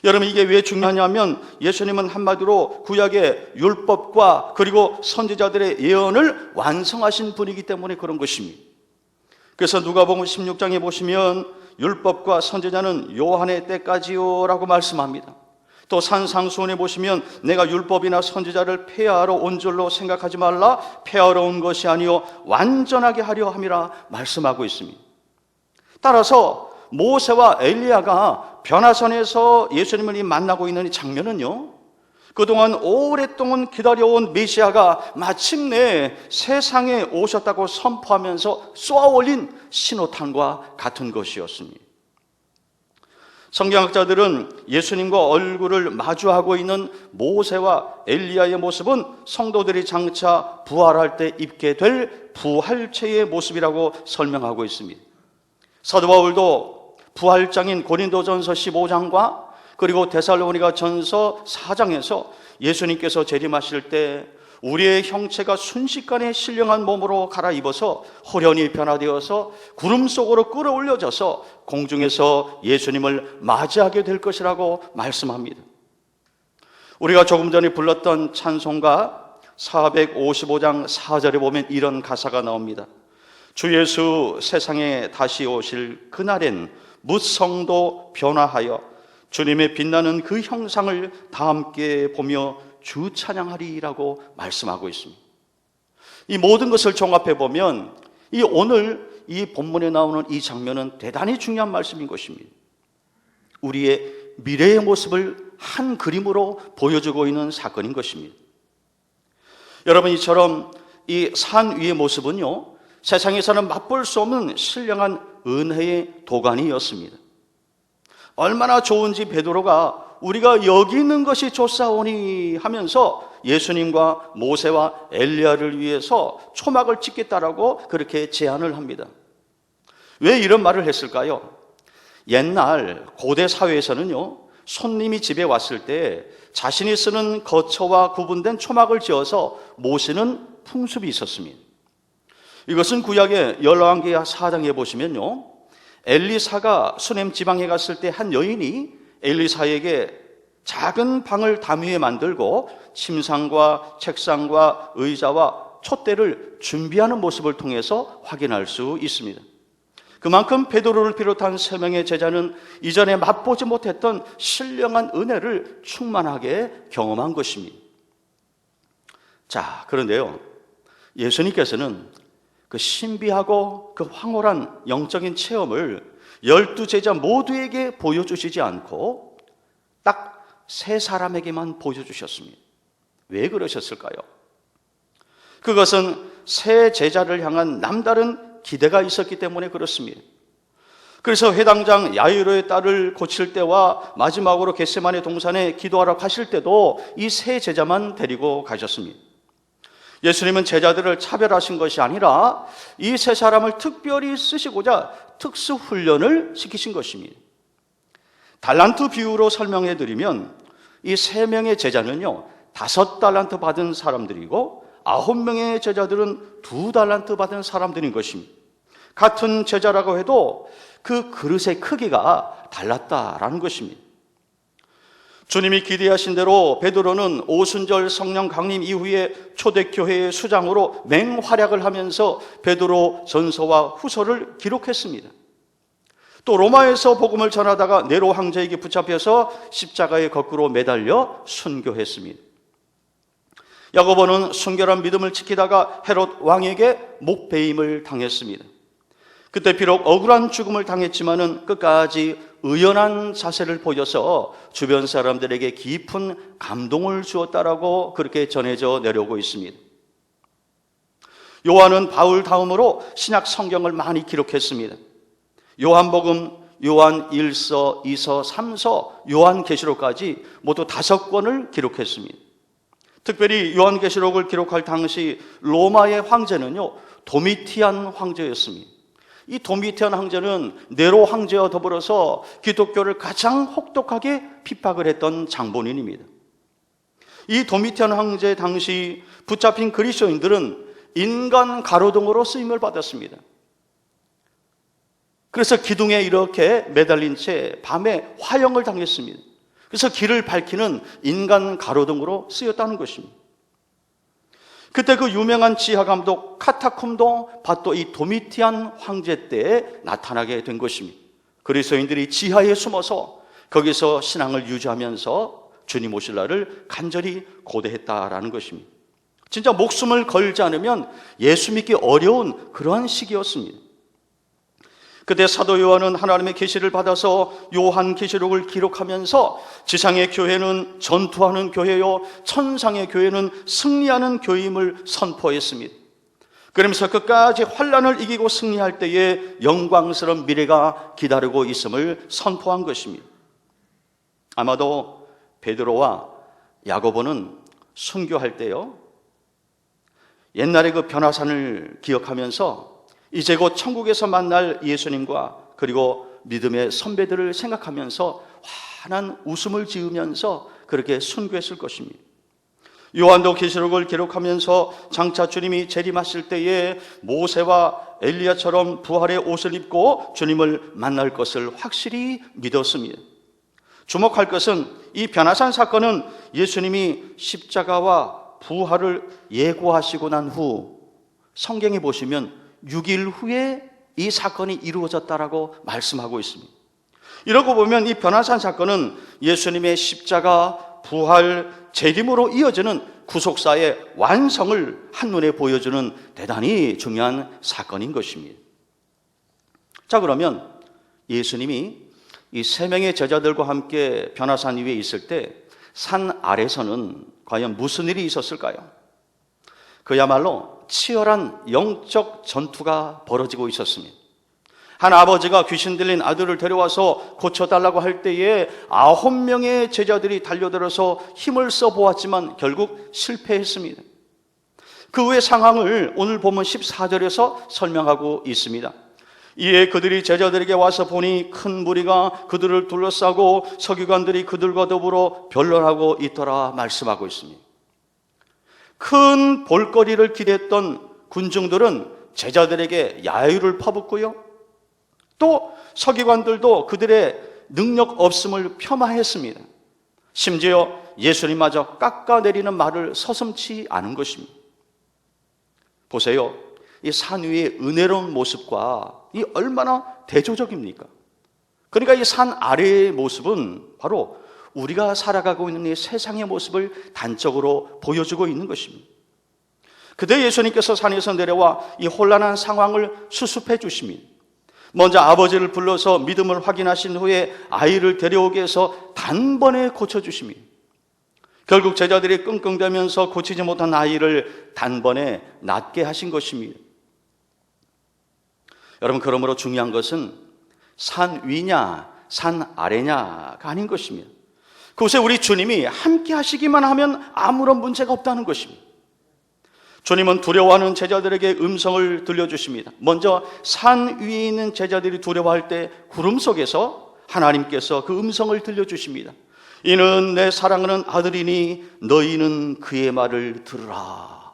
여러분, 이게 왜 중요하냐면 예수님은 한마디로 구약의 율법과 그리고 선지자들의 예언을 완성하신 분이기 때문에 그런 것입니다. 그래서 누가복음 16장에 보시면 율법과 선지자는 요한의 때까지요 라고 말씀합니다. 또 산상수훈에 보시면 내가 율법이나 선지자를 폐하러 온 줄로 생각하지 말라, 폐하러 온 것이 아니요 완전하게 하려 함이라 말씀하고 있습니다. 따라서 모세와 엘리야가 변화산에서 예수님을 만나고 있는 이 장면은요, 그동안 오랫동안 기다려온 메시아가 마침내 세상에 오셨다고 선포하면서 쏘아올린 신호탄과 같은 것이었습니다. 성경학자들은 예수님과 얼굴을 마주하고 있는 모세와 엘리야의 모습은 성도들이 장차 부활할 때 입게 될 부활체의 모습이라고 설명하고 있습니다. 사도 바울도 부활장인 고린도전서 15장과 그리고 데살로니가 전서 4장에서 예수님께서 재림하실 때 우리의 형체가 순식간에 신령한 몸으로 갈아입어서 호련히 변화되어서 구름 속으로 끌어올려져서 공중에서 예수님을 맞이하게 될 것이라고 말씀합니다. 우리가 조금 전에 불렀던 찬송가 455장 4절에 보면 이런 가사가 나옵니다. 주 예수 세상에 다시 오실 그날엔 무성도 변화하여 주님의 빛나는 그 형상을 다 함께 보며 주 찬양하리라고 말씀하고 있습니다. 이 모든 것을 종합해 보면 이 오늘 이 본문에 나오는 이 장면은 대단히 중요한 말씀인 것입니다. 우리의 미래의 모습을 한 그림으로 보여주고 있는 사건인 것입니다. 여러분, 이처럼 이 산 위의 모습은요, 세상에서는 맛볼 수 없는 신령한 은혜의 도가니였습니다. 얼마나 좋은지 베드로가 우리가 여기 있는 것이 좋사오니 하면서 예수님과 모세와 엘리야를 위해서 초막을 짓겠다라고 그렇게 제안을 합니다. 왜 이런 말을 했을까요? 옛날 고대 사회에서는요, 손님이 집에 왔을 때 자신이 쓰는 거처와 구분된 초막을 지어서 모시는 풍습이 있었습니다. 이것은 구약의 열왕기하 4장에 보시면요, 엘리사가 수넴 지방에 갔을 때 한 여인이 엘리사에게 작은 방을 담위에 만들고 침상과 책상과 의자와 촛대를 준비하는 모습을 통해서 확인할 수 있습니다. 그만큼 베드로를 비롯한 3명의 제자는 이전에 맛보지 못했던 신령한 은혜를 충만하게 경험한 것입니다. 자, 그런데요, 예수님께서는 그 신비하고 그 황홀한 영적인 체험을 12제자 모두에게 보여주시지 않고 딱 3사람에게만 보여주셨습니다. 왜 그러셨을까요? 그것은 세 제자를 향한 남다른 기대가 있었기 때문에 그렇습니다. 그래서 회당장 야이로의 딸을 고칠 때와 마지막으로 겟세마네 동산에 기도하러 가실 때도 이 세 제자만 데리고 가셨습니다. 예수님은 제자들을 차별하신 것이 아니라 이 세 사람을 특별히 쓰시고자 특수 훈련을 시키신 것입니다. 달란트 비유로 설명해 드리면 이 세 명의 제자는요 5달란트 받은 사람들이고 9명의 제자들은 2달란트 받은 사람들인 것입니다. 같은 제자라고 해도 그 그릇의 크기가 달랐다라는 것입니다. 주님이 기대하신 대로 베드로는 오순절 성령 강림 이후에 초대교회의 수장으로 맹활약을 하면서 베드로 전서와 후서를 기록했습니다. 또 로마에서 복음을 전하다가 네로 황제에게 붙잡혀서 십자가에 거꾸로 매달려 순교했습니다. 야고보는 순결한 믿음을 지키다가 헤롯 왕에게 목배임을 당했습니다. 그때 비록 억울한 죽음을 당했지만은 끝까지 의연한 자세를 보여서 주변 사람들에게 깊은 감동을 주었다라고 그렇게 전해져 내려오고 있습니다. 요한은 바울 다음으로 신약 성경을 많이 기록했습니다. 요한복음, 요한 1서, 2서, 3서, 요한계시록까지 모두 5권을 기록했습니다. 특별히 요한계시록을 기록할 당시 로마의 황제는요 도미티안 황제였습니다. 이 도미티안 황제는 네로 황제와 더불어서 기독교를 가장 혹독하게 핍박을 했던 장본인입니다. 이 도미티안 황제 당시 붙잡힌 그리스도인들은 인간 가로등으로 쓰임을 받았습니다. 그래서 기둥에 이렇게 매달린 채 밤에 화형을 당했습니다. 그래서 길을 밝히는 인간 가로등으로 쓰였다는 것입니다. 그때 그 유명한 지하감독 카타콤도 바로 이 도미티안 황제 때에 나타나게 된 것입니다. 그리스도인들이 지하에 숨어서 거기서 신앙을 유지하면서 주님 오실 날을 간절히 고대했다라는 것입니다. 진짜 목숨을 걸지 않으면 예수 믿기 어려운 그러한 시기였습니다. 그때 사도 요한은 하나님의 계시를 받아서 요한계시록을 기록하면서 지상의 교회는 전투하는 교회요 천상의 교회는 승리하는 교회임을 선포했습니다. 그러면서 끝까지 환난을 이기고 승리할 때에 영광스러운 미래가 기다리고 있음을 선포한 것입니다. 아마도 베드로와 야고보는 순교할 때요 옛날에 그 변화산을 기억하면서 이제 곧 천국에서 만날 예수님과 그리고 믿음의 선배들을 생각하면서 환한 웃음을 지으면서 그렇게 순교했을 것입니다. 요한도 계시록을 기록하면서 장차 주님이 재림하실 때에 모세와 엘리야처럼 부활의 옷을 입고 주님을 만날 것을 확실히 믿었습니다. 주목할 것은 이 변화산 사건은 예수님이 십자가와 부활을 예고하시고 난 후 성경에 보시면 6일 후에 이 사건이 이루어졌다라고 말씀하고 있습니다. 이러고 보면 이 변화산 사건은 예수님의 십자가, 부활, 재림으로 이어지는 구속사의 완성을 한눈에 보여주는 대단히 중요한 사건인 것입니다. 자, 그러면 예수님이 이 3명의 제자들과 함께 변화산 위에 있을 때 산 아래서는 과연 무슨 일이 있었을까요? 그야말로 치열한 영적 전투가 벌어지고 있었습니다. 한 아버지가 귀신 들린 아들을 데려와서 고쳐달라고 할 때에 9명의 제자들이 달려들어서 힘을 써보았지만 결국 실패했습니다. 그 후의 상황을 오늘 보면 14절에서 설명하고 있습니다. 이에 그들이 제자들에게 와서 보니 큰 무리가 그들을 둘러싸고 서기관들이 그들과 더불어 변론하고 있더라 말씀하고 있습니다. 큰 볼거리를 기대했던 군중들은 제자들에게 야유를 퍼붓고요. 또 서기관들도 그들의 능력 없음을 폄하했습니다. 심지어 예수님마저 깎아내리는 말을 서슴지 않은 것입니다. 보세요. 이 산 위의 은혜로운 모습과 이 얼마나 대조적입니까? 그러니까 이 산 아래의 모습은 바로 우리가 살아가고 있는 이 세상의 모습을 단적으로 보여주고 있는 것입니다. 그때 예수님께서 산에서 내려와 이 혼란한 상황을 수습해 주십니다. 먼저 아버지를 불러서 믿음을 확인하신 후에 아이를 데려오게 해서 단번에 고쳐주십니다. 결국 제자들이 끙끙대면서 고치지 못한 아이를 단번에 낫게 하신 것입니다. 여러분, 그러므로 중요한 것은 산 위냐, 산 아래냐가 아닌 것입니다. 그곳에 우리 주님이 함께 하시기만 하면 아무런 문제가 없다는 것입니다. 주님은 두려워하는 제자들에게 음성을 들려주십니다. 먼저 산 위에 있는 제자들이 두려워할 때 구름 속에서 하나님께서 그 음성을 들려주십니다. 이는 내 사랑하는 아들이니 너희는 그의 말을 들으라.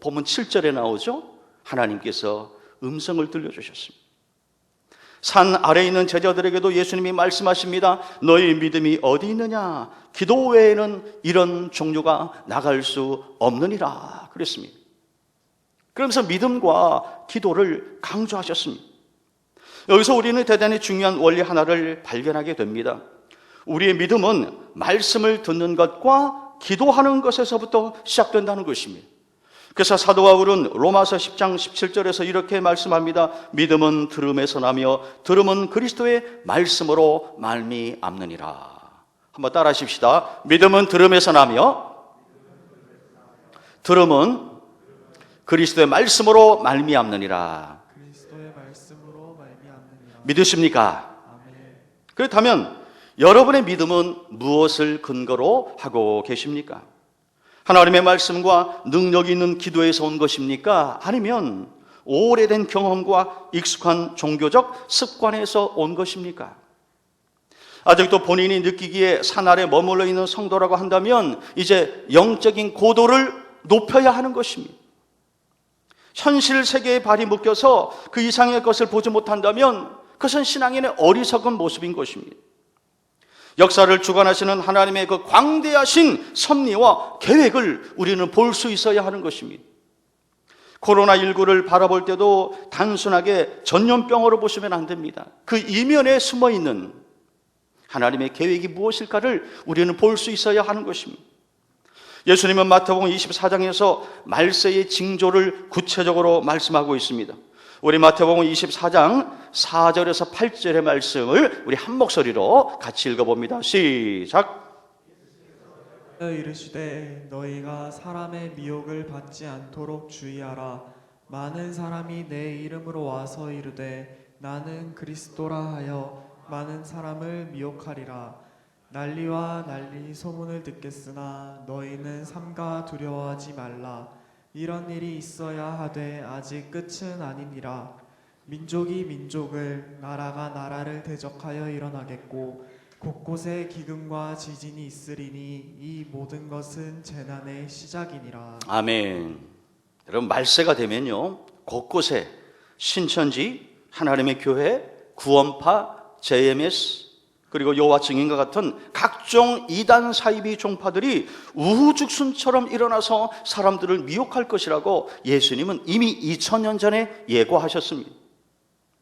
본문 7절에 나오죠. 하나님께서 음성을 들려주셨습니다. 산 아래에 있는 제자들에게도 예수님이 말씀하십니다. 너희 믿음이 어디 있느냐? 기도 외에는 이런 종류가 나갈 수 없느니라 그랬습니다. 그러면서 믿음과 기도를 강조하셨습니다. 여기서 우리는 대단히 중요한 원리 하나를 발견하게 됩니다. 우리의 믿음은 말씀을 듣는 것과 기도하는 것에서부터 시작된다는 것입니다. 그래서 사도 바울은 로마서 10장 17절에서 이렇게 말씀합니다. 믿음은 들음에서 나며 들음은 그리스도의 말씀으로 말미암느니라. 한번 따라 하십시다. 믿음은 들음에서 나며 들음은 그리스도의 말씀으로 말미암느니라. 그리스도의 말씀으로 말미암느니라. 믿으십니까? 아멘. 그렇다면 여러분의 믿음은 무엇을 근거로 하고 계십니까? 하나님의 말씀과 능력이 있는 기도에서 온 것입니까? 아니면 오래된 경험과 익숙한 종교적 습관에서 온 것입니까? 아직도 본인이 느끼기에 산 아래 머물러 있는 성도라고 한다면 이제 영적인 고도를 높여야 하는 것입니다. 현실 세계에 발이 묶여서 그 이상의 것을 보지 못한다면 그것은 신앙인의 어리석은 모습인 것입니다. 역사를 주관하시는 하나님의 그 광대하신 섭리와 계획을 우리는 볼 수 있어야 하는 것입니다. 코로나19를 바라볼 때도 단순하게 전염병으로 보시면 안 됩니다. 그 이면에 숨어 있는 하나님의 계획이 무엇일까를 우리는 볼 수 있어야 하는 것입니다. 예수님은 마태복음 24장에서 말세의 징조를 구체적으로 말씀하고 있습니다. 우리 마태복음 24장 4절에서 8절의 말씀을 우리 한 목소리로 같이 읽어봅니다. 시작. 이르시되 너희가 사람의 미혹을 받지 않도록 주의하라. 많은 사람이 내 이름으로 와서 이르되 나는 그리스도라 하여 많은 사람을 미혹하리라. 난리와 난리 소문을 듣겠으나 너희는 삼가 두려워하지 말라. 이런 일이 있어야 하되 아직 끝은 아니니라. 민족이 민족을, 나라가 나라를 대적하여 일어나겠고 곳곳에 기근과 지진이 있으리니 이 모든 것은 재난의 시작이니라. 아멘. 여러분, 말세가 되면요 곳곳에 신천지, 하나님의 교회, 구원파, JMS 그리고 여호와 증인과 같은 각종 이단 사이비 종파들이 우후죽순처럼 일어나서 사람들을 미혹할 것이라고 예수님은 이미 2000년 전에 예고하셨습니다.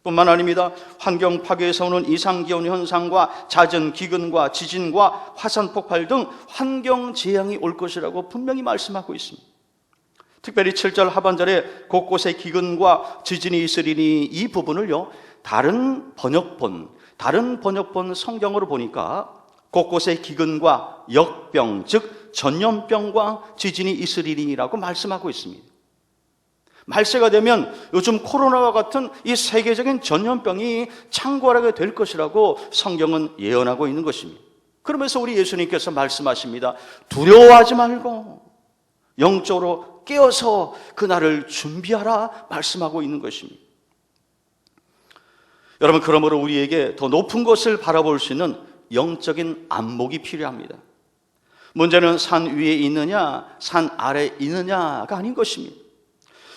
뿐만 아닙니다. 환경 파괴에서 오는 이상기온 현상과 잦은 기근과 지진과 화산 폭발 등 환경 재앙이 올 것이라고 분명히 말씀하고 있습니다. 특별히 7절 하반절에 곳곳에 기근과 지진이 있으리니 이 부분을요 다른 번역본 성경으로 보니까 곳곳에 기근과 역병, 즉 전염병과 지진이 있으리니라고 말씀하고 있습니다. 말세가 되면 요즘 코로나와 같은 이 세계적인 전염병이 창궐하게 될 것이라고 성경은 예언하고 있는 것입니다. 그러면서 우리 예수님께서 말씀하십니다. 두려워하지 말고 영적으로 깨어서 그날을 준비하라 말씀하고 있는 것입니다. 여러분, 그러므로 우리에게 더 높은 곳을 바라볼 수 있는 영적인 안목이 필요합니다. 문제는 산 위에 있느냐, 산 아래에 있느냐가 아닌 것입니다.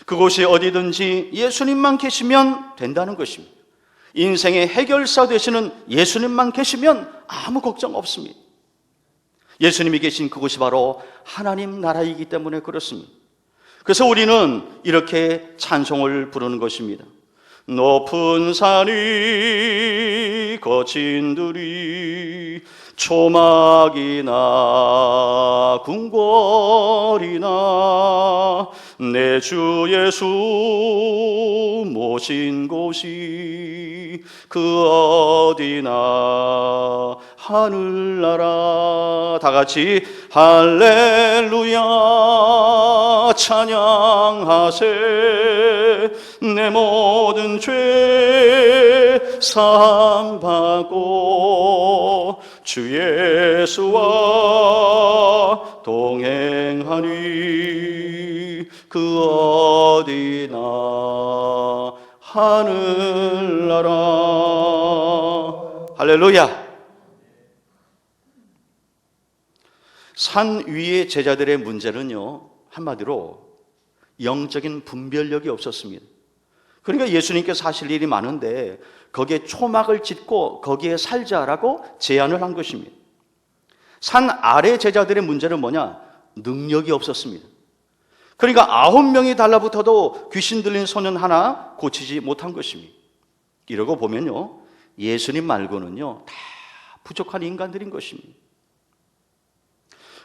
그곳이 어디든지 예수님만 계시면 된다는 것입니다. 인생의 해결사 되시는 예수님만 계시면 아무 걱정 없습니다. 예수님이 계신 그곳이 바로 하나님 나라이기 때문에 그렇습니다. 그래서 우리는 이렇게 찬송을 부르는 것입니다. 높은 산이 거친 들이 초막이나 궁궐이나 내 주 예수 모신 곳이 그 어디나 하늘나라. 다 같이 할렐루야 찬양하세. 내 모든 죄 삼바고 주 예수와 동행하니 그 어디나 하늘나라. 할렐루야. 산 위의 제자들의 문제는요, 한마디로 영적인 분별력이 없었습니다. 그러니까 예수님께서 하실 일이 많은데 거기에 초막을 짓고 거기에 살자라고 제안을 한 것입니다. 산 아래 제자들의 문제는 뭐냐? 능력이 없었습니다. 그러니까 9명이 달라붙어도 귀신 들린 소년 하나 고치지 못한 것입니다. 이러고 보면요, 예수님 말고는요 다 부족한 인간들인 것입니다.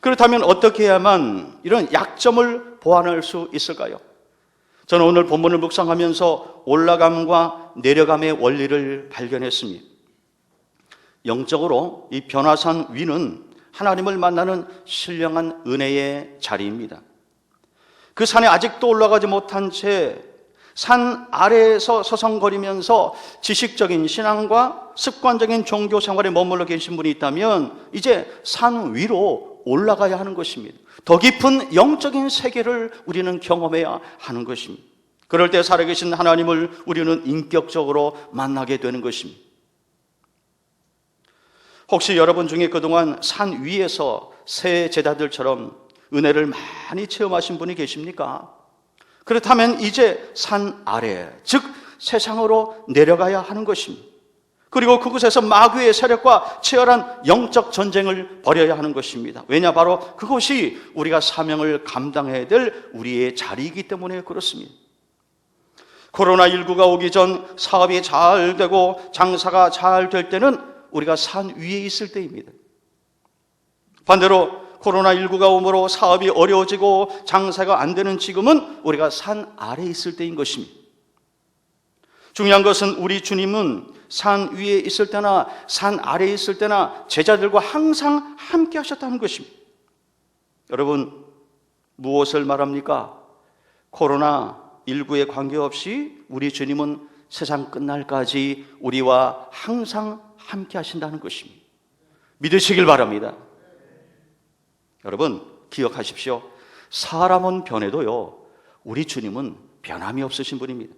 그렇다면 어떻게 해야만 이런 약점을 보완할 수 있을까요? 저는 오늘 본문을 묵상하면서 올라감과 내려감의 원리를 발견했습니다. 영적으로 이 변화산 위는 하나님을 만나는 신령한 은혜의 자리입니다. 그 산에 아직도 올라가지 못한 채 산 아래에서 서성거리면서 지식적인 신앙과 습관적인 종교 생활에 머물러 계신 분이 있다면 이제 산 위로 올라가야 하는 것입니다. 더 깊은 영적인 세계를 우리는 경험해야 하는 것입니다. 그럴 때 살아계신 하나님을 우리는 인격적으로 만나게 되는 것입니다. 혹시 여러분 중에 그동안 산 위에서 새 제자들처럼 은혜를 많이 체험하신 분이 계십니까? 그렇다면 이제 산 아래, 즉 세상으로 내려가야 하는 것입니다. 그리고 그곳에서 마귀의 세력과 치열한 영적 전쟁을 벌여야 하는 것입니다. 왜냐? 바로 그것이 우리가 사명을 감당해야 될 우리의 자리이기 때문에 그렇습니다. 코로나19가 오기 전 사업이 잘 되고 장사가 잘 될 때는 우리가 산 위에 있을 때입니다. 반대로 코로나19가 오므로 사업이 어려워지고 장사가 안 되는 지금은 우리가 산 아래에 있을 때인 것입니다. 중요한 것은 우리 주님은 산 위에 있을 때나 산 아래에 있을 때나 제자들과 항상 함께 하셨다는 것입니다. 여러분, 무엇을 말합니까? 코로나19에 관계없이 우리 주님은 세상 끝날까지 우리와 항상 함께 하신다는 것입니다. 믿으시길 바랍니다. 여러분, 기억하십시오. 사람은 변해도요, 우리 주님은 변함이 없으신 분입니다.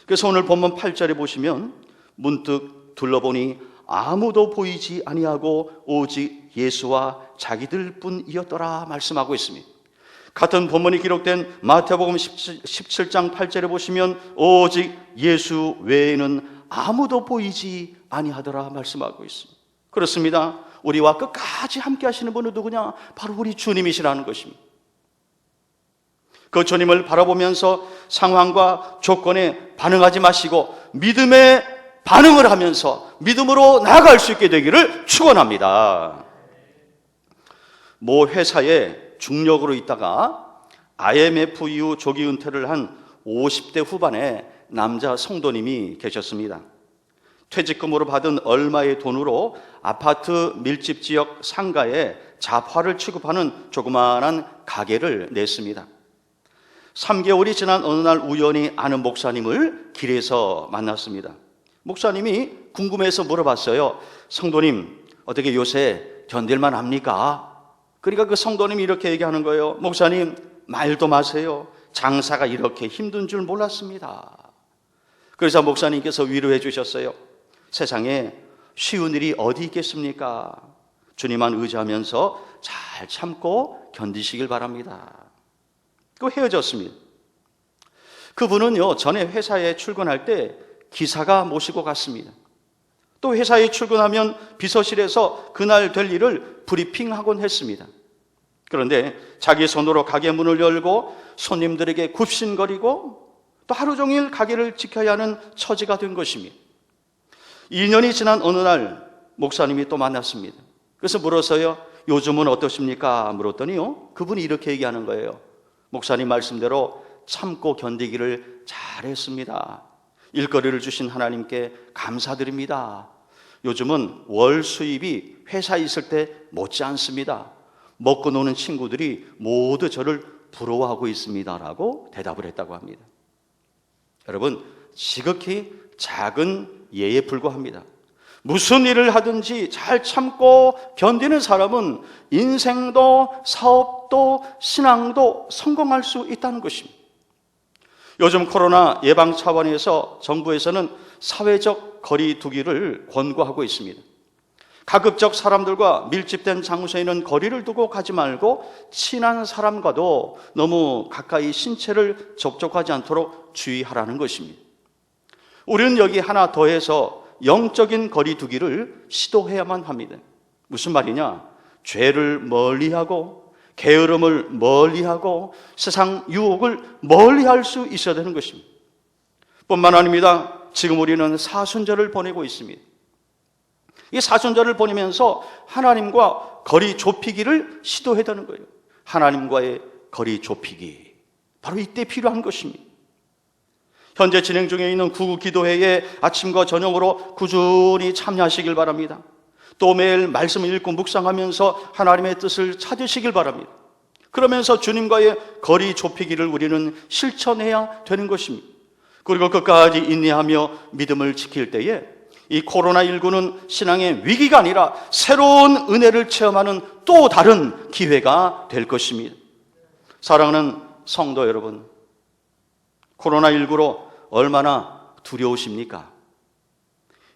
그래서 오늘 본문 8절에 보시면 문득 둘러보니 아무도 보이지 아니하고 오직 예수와 자기들 뿐이었더라 말씀하고 있습니다. 같은 본문이 기록된 마태복음 17장 8절에 보시면 오직 예수 외에는 아무도 보이지 아니하더라 말씀하고 있습니다. 그렇습니다. 우리와 끝까지 함께 하시는 분은 누구냐? 바로 우리 주님이시라는 것입니다. 그 주님을 바라보면서 상황과 조건에 반응하지 마시고 믿음의 반응을 하면서 믿음으로 나아갈 수 있게 되기를 축원합니다. 모 회사에 중력으로 있다가 IMF 이후 조기 은퇴를 한 50대 후반의 남자 성도님이 계셨습니다. 퇴직금으로 받은 얼마의 돈으로 아파트 밀집 지역 상가에 잡화를 취급하는 조그마한 가게를 냈습니다. 3개월이 지난 어느 날 우연히 아는 목사님을 길에서 만났습니다. 목사님이 궁금해서 물어봤어요. 성도님, 어떻게 요새 견딜만 합니까? 그러니까 그 성도님이 이렇게 얘기하는 거예요. 목사님, 말도 마세요. 장사가 이렇게 힘든 줄 몰랐습니다. 그래서 목사님께서 위로해 주셨어요. 세상에 쉬운 일이 어디 있겠습니까? 주님만 의지하면서 잘 참고 견디시길 바랍니다. 그 헤어졌습니다. 그분은요, 전에 회사에 출근할 때 기사가 모시고 갔습니다. 또 회사에 출근하면 비서실에서 그날 될 일을 브리핑하곤 했습니다. 그런데 자기 손으로 가게 문을 열고 손님들에게 굽신거리고 또 하루 종일 가게를 지켜야 하는 처지가 된 것입니다. 2년이 지난 어느 날 목사님이 또 만났습니다. 그래서 물어서요, 요즘은 어떠십니까? 물었더니요, 그분이 이렇게 얘기하는 거예요. 목사님 말씀대로 참고 견디기를 잘했습니다. 일거리를 주신 하나님께 감사드립니다. 요즘은 월 수입이 회사에 있을 때 못지 않습니다. 먹고 노는 친구들이 모두 저를 부러워하고 있습니다. 라고 대답을 했다고 합니다. 여러분, 지극히 작은 예에 불과합니다. 무슨 일을 하든지 잘 참고 견디는 사람은 인생도 사업도 신앙도 성공할 수 있다는 것입니다. 요즘 코로나 예방 차원에서 정부에서는 사회적 거리 두기를 권고하고 있습니다. 가급적 사람들과 밀집된 장소에는 거리를 두고 가지 말고 친한 사람과도 너무 가까이 신체를 접촉하지 않도록 주의하라는 것입니다. 우리는 여기 하나 더해서 영적인 거리 두기를 시도해야만 합니다. 무슨 말이냐? 죄를 멀리하고 게으름을 멀리하고 세상 유혹을 멀리할 수 있어야 되는 것입니다. 뿐만 아닙니다. 지금 우리는 사순절을 보내고 있습니다. 이 사순절을 보내면서 하나님과 거리 좁히기를 시도해야 되는 거예요. 하나님과의 거리 좁히기, 바로 이때 필요한 것입니다. 현재 진행 중에 있는 구기도회에 아침과 저녁으로 꾸준히 참여하시길 바랍니다. 또 매일 말씀을 읽고 묵상하면서 하나님의 뜻을 찾으시길 바랍니다. 그러면서 주님과의 거리 좁히기를 우리는 실천해야 되는 것입니다. 그리고 끝까지 인내하며 믿음을 지킬 때에 이 코로나19는 신앙의 위기가 아니라 새로운 은혜를 체험하는 또 다른 기회가 될 것입니다. 사랑하는 성도 여러분, 코로나19로 얼마나 두려우십니까?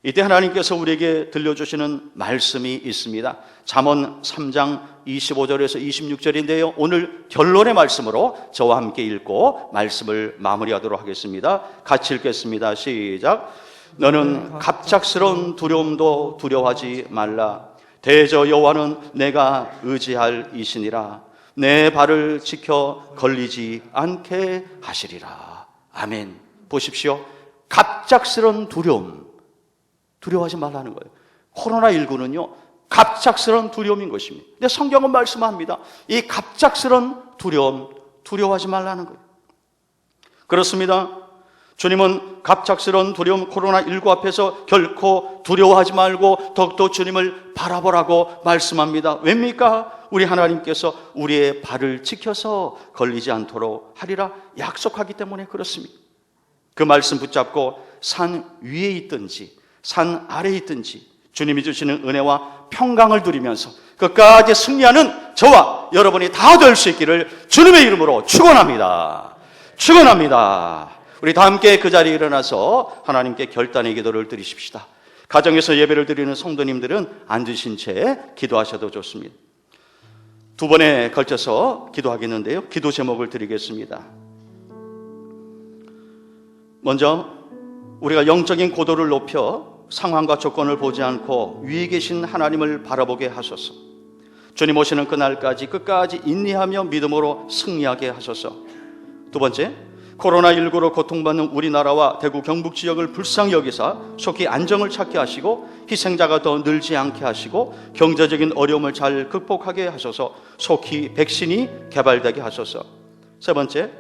이때 하나님께서 우리에게 들려주시는 말씀이 있습니다. 잠언 3장 25절에서 26절인데요. 오늘 결론의 말씀으로 저와 함께 읽고 말씀을 마무리하도록 하겠습니다. 같이 읽겠습니다. 시작. 너는 갑작스러운 두려움도 두려워하지 말라. 대저 여호와는 내가 의지할 이시니라. 내 발을 지켜 걸리지 않게 하시리라. 아멘. 보십시오. 갑작스러운 두려움, 두려워하지 말라는 거예요. 코로나19는요 갑작스러운 두려움인 것입니다. 근데 성경은 말씀합니다. 이 갑작스러운 두려움, 두려워하지 말라는 거예요. 그렇습니다. 주님은 갑작스러운 두려움 코로나19 앞에서 결코 두려워하지 말고 더욱더 주님을 바라보라고 말씀합니다. 왜입니까? 우리 하나님께서 우리의 발을 지켜서 걸리지 않도록 하리라 약속하기 때문에 그렇습니다. 그 말씀 붙잡고 산 위에 있든지 산 아래에 있든지 주님이 주시는 은혜와 평강을 누리면서 끝까지 승리하는 저와 여러분이 다 될 수 있기를 주님의 이름으로 축원합니다. 축원합니다. 우리 다 함께 그 자리에 일어나서 하나님께 결단의 기도를 드리십시다. 가정에서 예배를 드리는 성도님들은 앉으신 채 기도하셔도 좋습니다. 두 번에 걸쳐서 기도하겠는데요. 기도 제목을 드리겠습니다. 먼저 우리가 영적인 고도를 높여 상황과 조건을 보지 않고 위에 계신 하나님을 바라보게 하소서. 주님 오시는 그날까지 끝까지 인내하며 믿음으로 승리하게 하소서. 두 번째, 코로나19로 고통받는 우리나라와 대구 경북 지역을 불쌍히 여기사 속히 안정을 찾게 하시고 희생자가 더 늘지 않게 하시고 경제적인 어려움을 잘 극복하게 하셔서 속히 백신이 개발되게 하소서. 세 번째,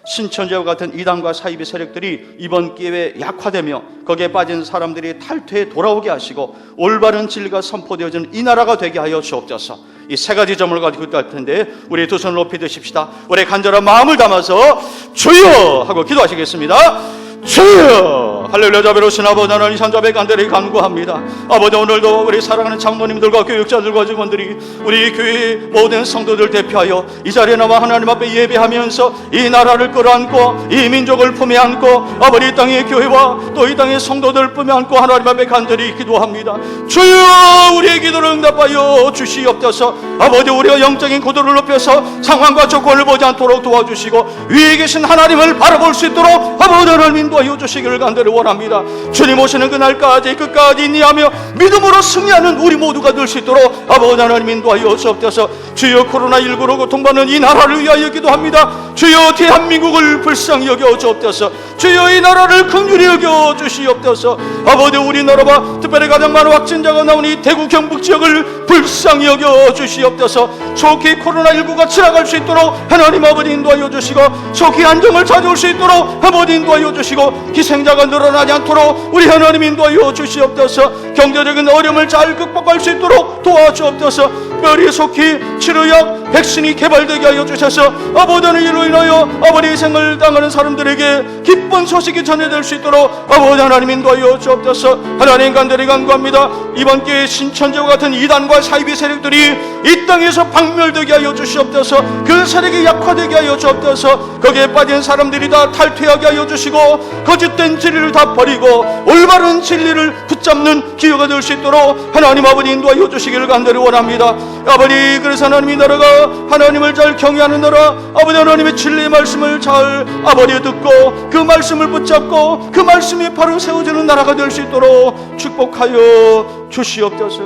신천지와 같은 이단과 사이비 세력들이 이번 기회에 약화되며 거기에 빠진 사람들이 탈퇴해 돌아오게 하시고 올바른 진리가 선포되어지는 이 나라가 되게 하여 주옵소서. 이 세 가지 점을 가지고 있을 텐데 우리 두 손을 높이 드십시다. 우리 간절한 마음을 담아서 주여 하고 기도하시겠습니다. 주여! 할렐루야. 자비로우신 아버지 하나님, 산자배 간절히 간구합니다. 아버지, 오늘도 우리 사랑하는 장로님들과 교육자들과 직원들이 우리 교회 모든 성도들 대표하여 이 자리에 나와 하나님 앞에 예배하면서 이 나라를 끌어안고 이 민족을 품에 안고 아버지 이 땅의 교회와 또 이 땅의 성도들 품에 안고 하나님 앞에 간절히 기도합니다. 주여, 우리의 기도를 응답하여 주시옵소서. 아버지, 우리가 영적인 고도를 높여서 상황과 조건을 보지 않도록 도와주시고 위에 계신 하나님을 바라볼 수 있도록 아버지 하나님 인도하여 주시기를 간절히 원합니다. 주님 오시는 그날까지 끝까지 인내하며 믿음으로 승리하는 우리 모두가 될 수 있도록 아버지 하나님 인도하여 주옵소서. 주여, 코로나19로 고통받는 이 나라를 위하여 기도합니다. 주여, 대한민국을 불쌍히 여겨 주옵소서. 주여, 이 나라를 긍휼히 여겨 주시옵소서. 아버지, 우리나라와 특별히 가장 많은 확진자가 나온 이 대구 경북 지역을 불쌍히 여겨 주시옵소서. 속히 코로나19가 지나갈 수 있도록 하나님 아버지 인도하여 주시고 속히 안정을 찾아올 수 있도록 아버지 인도하여 주시고 희생자가 늘어나지 않도록 우리 하나님 인도하여 주시옵소서. 경제적인 어려움을 잘 극복할 수 있도록 도와주옵소서. 특별히 속히 치료약, 백신이 개발되게 하여 주셔서 아버지는 이로 인하여 아버지의 생을 당하는 사람들에게 기쁜 소식이 전해질 수 있도록 아버지 하나님 인도하여 주옵소서. 하나님 간절히 간구합니다. 이번 기회에 신천지와 같은 이단과 사이비 세력들이 이 땅에서 박멸되게 하여 주시옵소서. 그 세력이 약화되게 하여 주옵소서. 거기에 빠진 사람들이 다 탈퇴하게 하여 주시고 거짓된 진리를 다 버리고 올바른 진리를 붙잡는 기회가 될 수 있도록 하나님 아버지 인도하여 주시기를 간절히 원합니다. 아버지, 그래서 하나님의 나라가 하나님을 잘 경외하는 나라, 아버지 하나님의 진리의 말씀을 잘 아버지 듣고 그 말씀을 붙잡고 그 말씀이 바로 세워지는 나라가 될 수 있도록 축복하여 주시옵소서.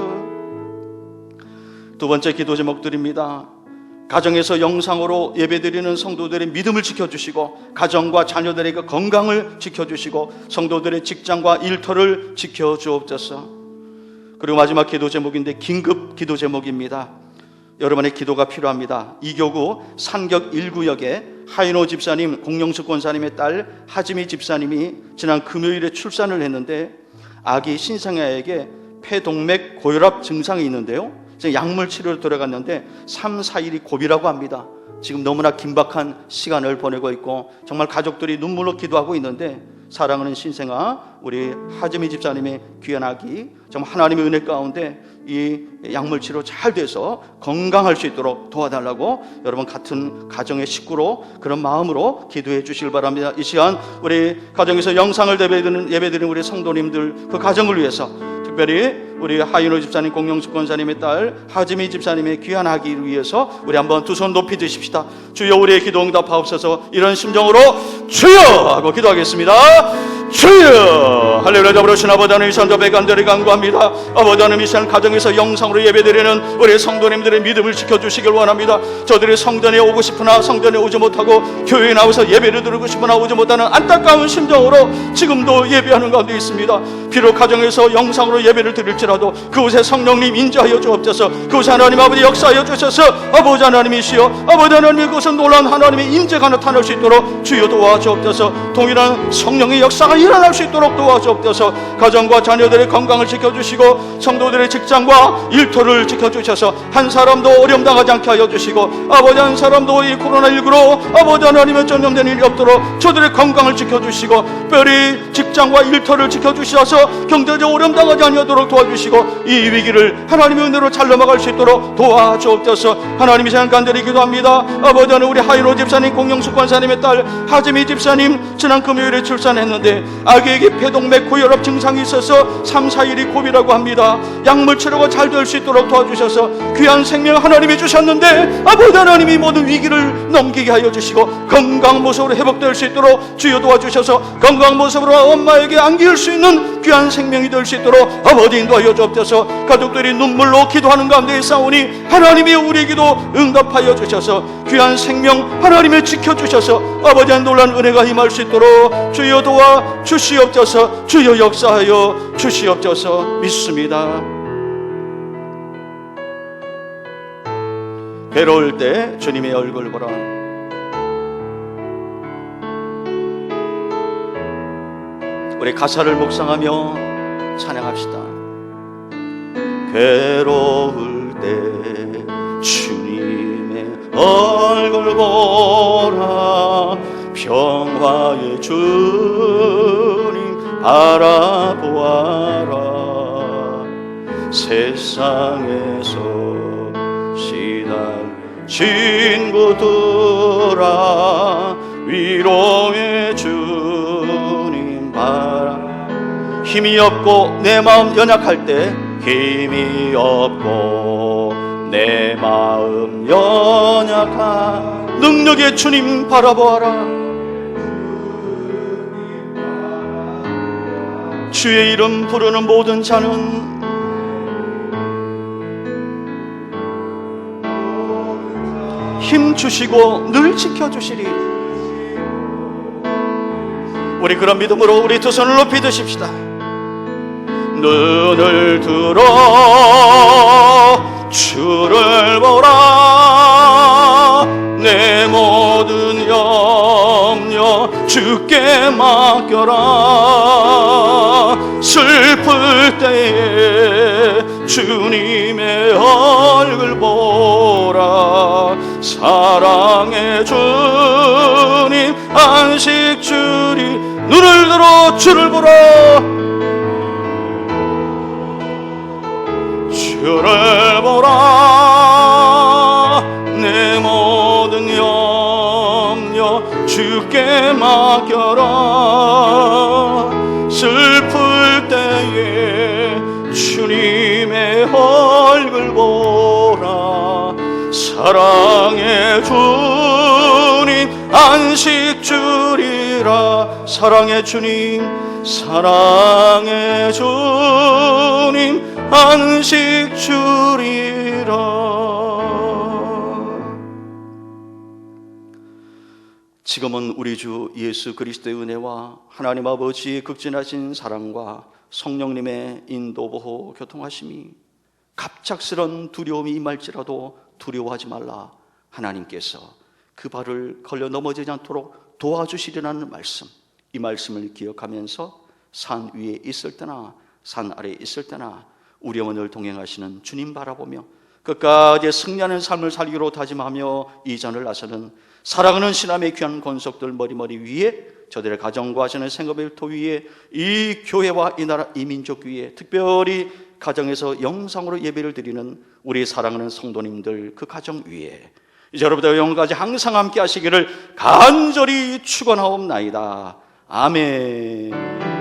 두 번째 기도 제목드립니다. 가정에서 영상으로 예배드리는 성도들의 믿음을 지켜주시고 가정과 자녀들의 건강을 지켜주시고 성도들의 직장과 일터를 지켜주옵소서. 그리고 마지막 기도 제목인데 긴급 기도 제목입니다. 여러분의 기도가 필요합니다. 이교구 산격 1구역에 하인호 집사님, 공영숙 권사님의 딸 하지미 집사님이 지난 금요일에 출산을 했는데 아기 신생아에게 폐동맥 고혈압 증상이 있는데요, 약물 치료로 들어갔는데 3, 4일이 고비라고 합니다. 지금 너무나 긴박한 시간을 보내고 있고 정말 가족들이 눈물로 기도하고 있는데 사랑하는 신생아 우리 하지미 집사님의 귀한 아기 정말 하나님의 은혜 가운데 이 약물 치료 잘 돼서 건강할 수 있도록 도와달라고 여러분 같은 가정의 식구로 그런 마음으로 기도해 주시길 바랍니다. 이 시간 우리 가정에서 영상을 예배드리는 우리 성도님들 그 가정을 위해서 특별히 우리 하인호 집사님, 공영숙 권사님의 딸 하지미 집사님의 귀한 아기를 위해서 우리 한번 두 손 높이 드십시다. 주여 우리의 기도 응답하옵소서. 이런 심정으로 주여 하고 기도하겠습니다. 주여. 할렐루야. 잡으신 아버지 하나님, 이 시간 더 간절히 간구합니다. 아버지 하나님, 이 시간 가정에서 영상으로 예배드리는 우리 성도님들의 믿음을 지켜주시길 원합니다. 저들이 성전에 오고 싶으나 성전에 오지 못하고 교회에 나와서 예배를 드리고 싶으나 오지 못하는 안타까운 심정으로 지금도 예배하는 가운데 있습니다. 비록 가정에서 영상으로 예배를 드릴지라도 그곳에 성령님 인자하여 주옵소서. 그곳에 하나님 아버지 역사하여 주셔서 아버지 하나님이시여 아버지 하나님의 그것은 놀라운 하나님의 인재가 나타날 수 있도록 주여 도와주옵소서. 동일한 성령의 역사가 일어날 수 있도록 도와주옵소서. 가정과 자녀들의 건강을 지켜주시고 성도들의 직장과 일터를 지켜주셔서 한 사람도 어려움 당하지 않게 하여 주시고 아버지 한 사람도 이 코로나19로 아버지 하나님의 전염된 일이 없도록 저들의 건강을 지켜주시고 특별히 직장과 일터를 지켜주셔서 경제적 어려움 당하지 않도록 도와주시고 이 위기를 하나님의 은혜로 잘 넘어갈 수 있도록 도와주옵소서. 하나님이 시간 간절히 기도합니다. 아버지 하나님, 우리 하인호 집사님, 공영숙 권사님의 딸 하지미 집사님 지난 금요일에 출산했는데 아기에게 폐동맥 고혈압 증상이 있어서 3, 4일이 고비라고 합니다. 약물 치료가 잘 될 수 있도록 도와주셔서 귀한 생명 하나님이 주셨는데 아버지 하나님이 모든 위기를 넘기게 하여 주시고 건강 모습으로 회복될 수 있도록 주여 도와주셔서 건강 모습으로 엄마에게 안길 수 있는 귀한 생명이 될 수 있도록 아버지 인도하여 주옵소서. 가족들이 눈물로 기도하는 가운데 있사오니 하나님이 우리 기도 응답하여 주셔서 귀한 생명 하나님이 지켜주셔서 아버지의 놀란 은혜가 임할 수 있도록 주여 도와 주시옵소서. 주여 역사하여 주시옵소서. 믿습니다. 괴로울 때 주님의 얼굴 보라. 우리 가사를 묵상하며 찬양합시다. 괴로울 때 주님의 얼굴 보라. 평화의 주님 바라보아라. 세상에서 시달 친구들아 위로의 주님 바라. 힘이 없고 내 마음 연약할 때 힘이 없고 내 마음 연약한 능력의 주님 바라보아라. 주의 이름 부르는 모든 자는 힘 주시고 늘 지켜주시리. 우리 그런 믿음으로 우리 두 손을 높이 드십시다. 눈을 들어 주를 보라. 내 모든 염려 주께 맡겨라. 슬플 때에 주님의 얼굴 보라. 사랑의 주님 안식 주리 눈을 들어 주를 보라 주를 보라 내 모든 염려 주께 맡겨라 슬플 때에 주님의 얼굴 보라 사랑의 주님 안식 주리라 사랑의 주님 사랑의 주님 안식 주리라. 지금은 우리 주 예수 그리스도의 은혜와 하나님 아버지의 극진하신 사랑과 성령님의 인도 보호 교통하심이 갑작스런 두려움이 임할지라도 두려워하지 말라. 하나님께서 그 발을 걸려 넘어지지 않도록 도와주시리라는 말씀, 이 말씀을 기억하면서 산 위에 있을 때나 산 아래에 있을 때나 우리 영혼을 동행하시는 주님 바라보며 끝까지 승리하는 삶을 살기로 다짐하며 이 잔을 나서는 사랑하는 신함의 귀한 권속들 머리머리 위에 저들의 가정과 하시는 생업의 일터 위에 이 교회와 이 나라 이 민족 위에 특별히 가정에서 영상으로 예배를 드리는 우리 사랑하는 성도님들 그 가정 위에 이제 여러분들 영혼까지 항상 함께 하시기를 간절히 축원하옵나이다. 아멘.